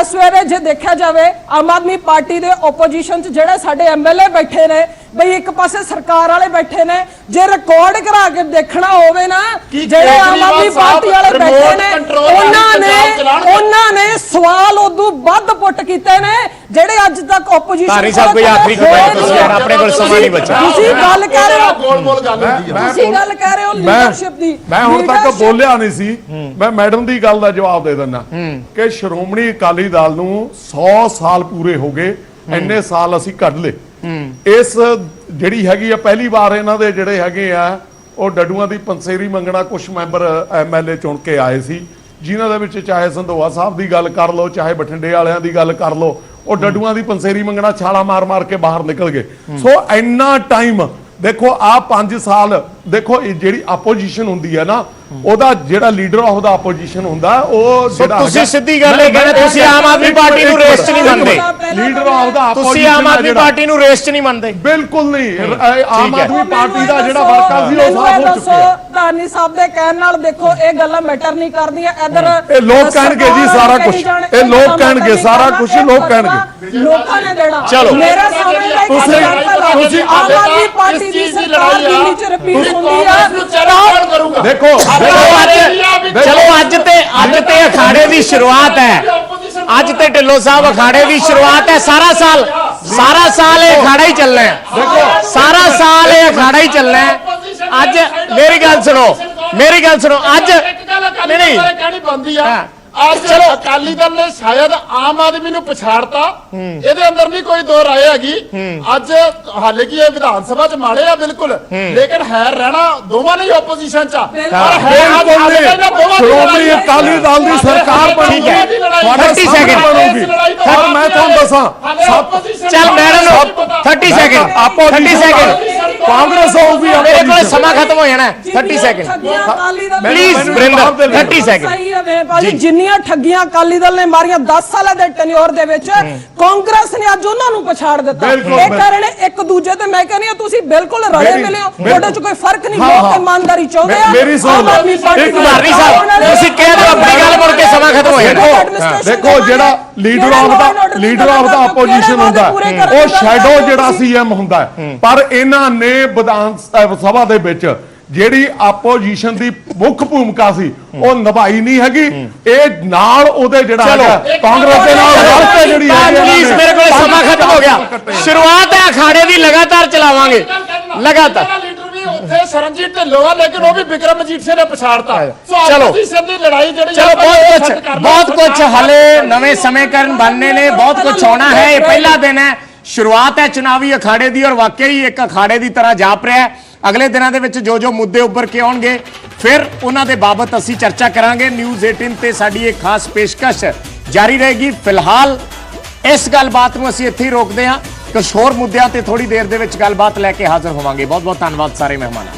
ਇਸ ਵੇਲੇ ਜੇ ਦੇਖਿਆ ਜਾਵੇ ਆਮ ਆਦਮੀ ਪਾਰਟੀ ਦੇ ਆਪੋਜੀਸ਼ਨ 'ਚ ਜਿਹੜੇ ਸਾਡੇ ਐਮਐਲਏ ਬੈਠੇ ਨੇ ਬਈ ਇੱਕ ਪਾਸੇ ਸਰਕਾਰ ਵਾਲੇ ਬੈਠੇ ਨੇ, ਜੇ ਰਿਕਾਰਡ ਕਰਾ ਕੇ ਦੇਖਣਾ ਹੋਵੇ ਨਾ ਜਿਹੜੇ ਆਮ ਆਦਮੀ ਪਾਰਟੀ ਵਾਲੇ ਬੈਠੇ ਨੇ ਉਹਨਾਂ ਨੇ ਸਵਾਲ ਉਦੋਂ ਵੱਧ ਪੁੱਟ ਕੀਤੇ ਨੇ ਜਿਹੜੇ ਅੱਜ ਤੱਕ ਆਪੋਜੀਸ਼ਨ। ਧਾਰੀ ਸਾਹਿਬ ਕੋਈ ਆਖਰੀ ਕਮੈਂਟ ਤੁਸੀਂ ਯਾਰ, ਆਪਣੇ ਕੋਲ ਸਮਾਂ ਨਹੀਂ ਬਚਾ। ਤੁਸੀਂ ਗੱਲ ਕਰ ਰਹੇ ਹੋ, ਗੋਲ ਗੱਲ ਹੁੰਦੀ ਹੈ। ਤੁਸੀਂ ਗੱਲ ਕਰ ਰਹੇ ਹੋ ਲੀਡਰਸ਼ਿਪ ਦੀ। ਮੈਂ ਹੁਣ ਤੱਕ ਬੋਲਿਆ ਨਹੀਂ ਸੀ, ਮੈਂ ਮੈਡਮ ਦੀ ਗੱਲ ਦਾ ਜਵਾਬ ਦੇ ਦਿੰਦਾ ਕਿ ਸ਼੍ਰੋਮਣੀ ਅਕਾਲੀ ਦਲ ਨੂੰ 100 ਸਾਲ ਪੂਰੇ ਹੋ ਗਏ, ਇੰਨੇ ਸਾਲ ਅਸੀਂ ਕੱਢ ਲਏ। ਇਸ ਜਿਹੜੀ ਹੈਗੀ ਆ ਪਹਿਲੀ ਵਾਰ ਇਹਨਾਂ ਦੇ ਜਿਹੜੇ ਹੈਗੇ ਆ ਉਹ ਡੱਡੂਆਂ ਦੀ ਪੰਸੇਰੀ ਮੰਗਣਾ ਕੁਝ ਮੈਂਬਰ ਐਮਐਲਏ ਚੁਣ ਕੇ ਆਏ ਸੀ, ਜਿਨ੍ਹਾਂ ਦੇ ਵਿੱਚ ਚਾਹੇ ਸੰਧੋਆ ਸਾਹਿਬ ਦੀ ਗੱਲ ਕਰ ਲਓ, ਚਾਹੇ ਬਠਿੰਡੇ ਵਾਲਿਆਂ ਦੀ ਗੱਲ ਕਰ ਲਓ, ਉਹ ਡੱਡੂਆਂ ਦੀ ਪੰਸੇਰੀ ਮੰਗਣਾ ਛਾਲਾ ਮਾਰ ਕੇ ਬਾਹਰ ਨਿਕਲ ਗਏ। ਸੋ ਇੰਨਾ ਟਾਈਮ ਦੇਖੋ ਆ 5 ਸਾਲ ਦੇਖੋ ਇਹ ਜਿਹੜੀ ਆਪੋਜੀਸ਼ਨ ਹੁੰਦੀ ਹੈ ਨਾ ਉਹਦਾ ਜਿਹੜਾ ਲੀਡਰ ਉਹਦਾ ਆਪੋਜੀਸ਼ਨ ਹੁੰਦਾ ਉਹ ਜਿਹੜਾ ਤੁਸੀਂ ਸਿੱਧੀ ਗੱਲ ਇਹ ਕਹਿੰਦੇ ਤੁਸੀਂ ਆਮ ਆਦਮੀ ਪਾਰਟੀ ਨੂੰ ਰੇਸ 'ਚ ਨਹੀਂ ਮੰਨਦੇ। ਲੀਡਰ ਉਹਦਾ ਤੁਸੀਂ ਆਮ ਆਦਮੀ ਪਾਰਟੀ ਨੂੰ ਰੇਸ 'ਚ ਨਹੀਂ ਮੰਨਦੇ? ਬਿਲਕੁਲ ਨਹੀਂ। ਆਮ ਆਦਮੀ ਪਾਰਟੀ ਦਾ ਜਿਹੜਾ ਵਰਕਰ ਸੀ ਉਹ ਸਾਫ਼ ਹੋ ਚੁੱਕਿਆ। ਧਾਨੀ ਸਾਹਿਬ ਦੇ ਕਹਿਣ ਨਾਲ ਦੇਖੋ ਇਹ ਗੱਲਾਂ ਮੈਟਰ ਨਹੀਂ ਕਰਦੀਆਂ। ਇਧਰ ਇਹ ਲੋਕ ਕਹਿਣਗੇ ਜੀ ਸਾਰਾ ਕੁਝ, ਇਹ ਲੋਕ ਕਹਿਣਗੇ ਸਾਰਾ ਕੁਝ, ਲੋਕ ਕਹਿਣਗੇ ਲੋਕਾਂ ਨੇ ਦੇਣਾ। ਚਲੋ ਮੇਰੇ ਸਾਹਮਣੇ ਤੁਸੀਂ ਆਮ ਆਦਮੀ ਪਾਰਟੀ ਦੀ ਸਰਕਾਰ ਦੀ ਨੀਚ ਰਿਪੀਟ ਹੁੰਦੀ ਆ। ਦੇਖੋ ਚਲੋ ਅੱਜ ਤੇ ਅਖਾੜੇ ਦੀ ਸ਼ੁਰੂਆਤ ਹੈ। ਅੱਜ ਤੇ ਢਿੱਲੋਂ ਸਾਹਿਬ ਅਖਾੜੇ ਦੀ ਸ਼ੁਰੂਆਤ ਹੈ। ਸਾਰਾ ਸਾਲ ਇਹ ਅਖਾੜਾ ਹੀ ਚੱਲਣਾ ਹੈ। ਦੇਖੋ ਸਾਰਾ ਸਾਲ ਇਹ ਅਖਾੜਾ ਹੀ ਚੱਲਣਾ ਹੈ। ਅੱਜ ਮੇਰੀ ਗੱਲ ਸੁਣੋ ਅੱਜ ਨਹੀਂ ਕਹਿਣੀ ਬੰਦੀ ਆ। ਅੱਜ ਅਕਾਲੀ ਦਲ ਨੇ ਸ਼ਾਇਦ ਆਮ ਆਦਮੀ ਨੂੰ ਪਛਾੜਤਾ, ਇਹਦੇ ਅੰਦਰ ਨਹੀਂ ਕੋਈ ਦੋ ਰਾਏ ਹੈਗੀ। ਅੱਜ ਹਾਲੇ ਕੀ ਇਹ ਵਿਧਾਨ ਸਭਾ ਚ ਮਾੜੇ ਆ ਬਿਲਕੁਲ, ਲੇਕਿਨ ਹੈ ਰਹਿਣਾ ਦੋਵਾਂ ਨੇ ਆਪੋਜੀਸ਼ਨ ਚ। ਸ਼੍ਰੋਮਣੀ ਅਕਾਲੀ ਦਲ ਦੀ ਸਰਕਾਰ ਬਣੂਗੀ, 30 ਸੈਕਿੰਡ ਬਣੂਗੀ। ਪਰ ਮੈਂ ਤੁਹਾਨੂੰ ਦੱਸਾਂ ਚੱਲ ਮੈਡਮ 30 ਸੈਕਿੰਡ ਕਾਂਗਰਸ ਹੋਊਗੀ। ਮੇਰੇ ਕੋਲ ਸਮਾਂ ਖਤਮ ਹੋ ਜਾਣਾ 30 ਸੈਕਿੰਡ ਪਲੀਜ਼ ਵਰਿੰਦਰ 30 ਸੈਕਿੰਡ। ਸਹੀ ਹੈ ਭਾਜੀ, ਜਿੰਨੀਆਂ ਠੱਗੀਆਂ ਅਕਾਲੀ ਦਲ ਨੇ ਮਾਰੀਆਂ 10 ਸਾਲਾਂ ਦੇ ਟੈਨਿਓਰ ਦੇ ਵਿੱਚ ਕਾਂਗਰਸ ਨੇ ਅੱਜ ਉਹਨਾਂ ਨੂੰ ਪਛਾੜ ਦਿੱਤਾ। ਇਹ ਕਾਰਨ ਇੱਕ ਦੂਜੇ ਤੇ ਮੈਂ ਕਹਿੰਦੀ ਆ ਤੁਸੀਂ ਬਿਲਕੁਲ ਰਲੇ ਮਿਲੇ ਹੋ, ਤੁਹਾਡੇ ਚ ਕੋਈ ਫਰਕ ਨਹੀਂ। ਲੋਕ ਇਮਾਨਦਾਰੀ ਚਾਹੁੰਦੇ ਆ। ਮੇਰੀ ਸੁਣ ਇੱਕ ਧਾਰੀ ਸਾਹਿਬ ਤੁਸੀਂ ਕਹਿ ਦਿਓ ਆਪਣੀ ਗੱਲ ਮੁੜ ਕੇ ਸਮਾਂ ਖਤਮ ਹੋ ਜਾਣਾ। ਦੇਖੋ ਜਿਹੜਾ ਲੀਡਰ ਆਫ ਦਾ ਆਪੋਜੀਸ਼ਨ ਹੁੰਦਾ ਉਹ ਸ਼ੈਡੋ ਜਿਹੜਾ ਸੀਐਮ ਹੁੰਦਾ, ਪਰ ਇਹਨਾਂ ਨੇ ਵਿਧਾਨ ਸਭਾ ਦੇ ਵਿੱਚ ਜਿਹੜੀ ਆਪੋਜੀਸ਼ਨ ਦੀ ਮੁੱਖ ਭੂਮਿਕਾ ਸੀ ਉਹ ਨਿਭਾਈ ਨਹੀਂ ਹੈਗੀ। ਇਹ ਨਾਲ ਉਹਦੇ ਜਿਹੜਾ ਕਾਂਗਰਸ ਦੇ ਨਾਲ ਰਲ ਕੇ ਜਿਹੜੀ ਪਲੀਜ਼ ਮੇਰੇ ਕੋਲ ਸਮਾਂ ਖਤਮ ਹੋ ਗਿਆ। ਸ਼ੁਰੂਆਤ ਹੈ ਅਖਾੜੇ ਦੀ, ਲਗਾਤਾਰ ਚਲਾਵਾਂਗੇ ਲਗਾਤਾਰ। ਉੱਥੇ ਸਰਨਜੀਤ ਢਿੱਲੋਂ ਆ, ਲੇਕਿਨ ਉਹ ਵੀ ਬਿਕਰਮਜੀਤ ਸਿੰਘ ਨੇ ਪਛਾੜਤਾ। ਚਲੋ ਦੀ ਲੜਾਈ ਜਿਹੜੀ ਬਹੁਤ ਕੁਝ ਹਲੇ ਨਵੇਂ ਸਮੀਕਰਨ ਬਣਨੇ ਨੇ, ਬਹੁਤ ਕੁਝ ਆਉਣਾ ਹੈ। ਇਹ ਪਹਿਲਾ ਦਿਨ ਹੈ, ਸ਼ੁਰੂਆਤ ਹੈ ਚੁਣਾਵੀ ਅਖਾੜੇ ਦੀ ਔਰ ਵਾਕਈ ਇੱਕ ਅਖਾੜੇ ਦੀ ਤਰ੍ਹਾਂ ਜਾਪ ਰਿਹਾ ਹੈ। ਅਗਲੇ ਦਿਨਾਂ ਦੇ ਵਿੱਚ ਜੋ ਮੁੱਦੇ ਉੱਭਰ ਕੇ ਆਉਣਗੇ ਫਿਰ ਉਹਨਾਂ ਦੇ ਬਾਬਤ ਅਸੀਂ ਚਰਚਾ ਕਰਾਂਗੇ। ਨਿਊਜ਼ 18 ਤੇ ਸਾਡੀ ਇੱਕ ਖਾਸ ਪੇਸ਼ਕਸ਼ ਜਾਰੀ ਰਹੇਗੀ। ਫਿਲਹਾਲ ਇਸ ਗੱਲਬਾਤ ਨੂੰ ਅਸੀਂ ਇੱਥੇ ਹੀ ਰੋਕਦੇ ਹਾਂ। ਕੁਝ ਹੋਰ ਮੁੱਦਿਆਂ ਤੇ ਥੋੜੀ ਦੇਰ ਦੇ ਵਿੱਚ ਗੱਲਬਾਤ ਲੈ ਕੇ ਹਾਜ਼ਰ ਹੋਵਾਂਗੇ। ਬਹੁਤ ਬਹੁਤ ਧੰਨਵਾਦ ਸਾਰੇ ਮਹਿਮਾਨਾਂ।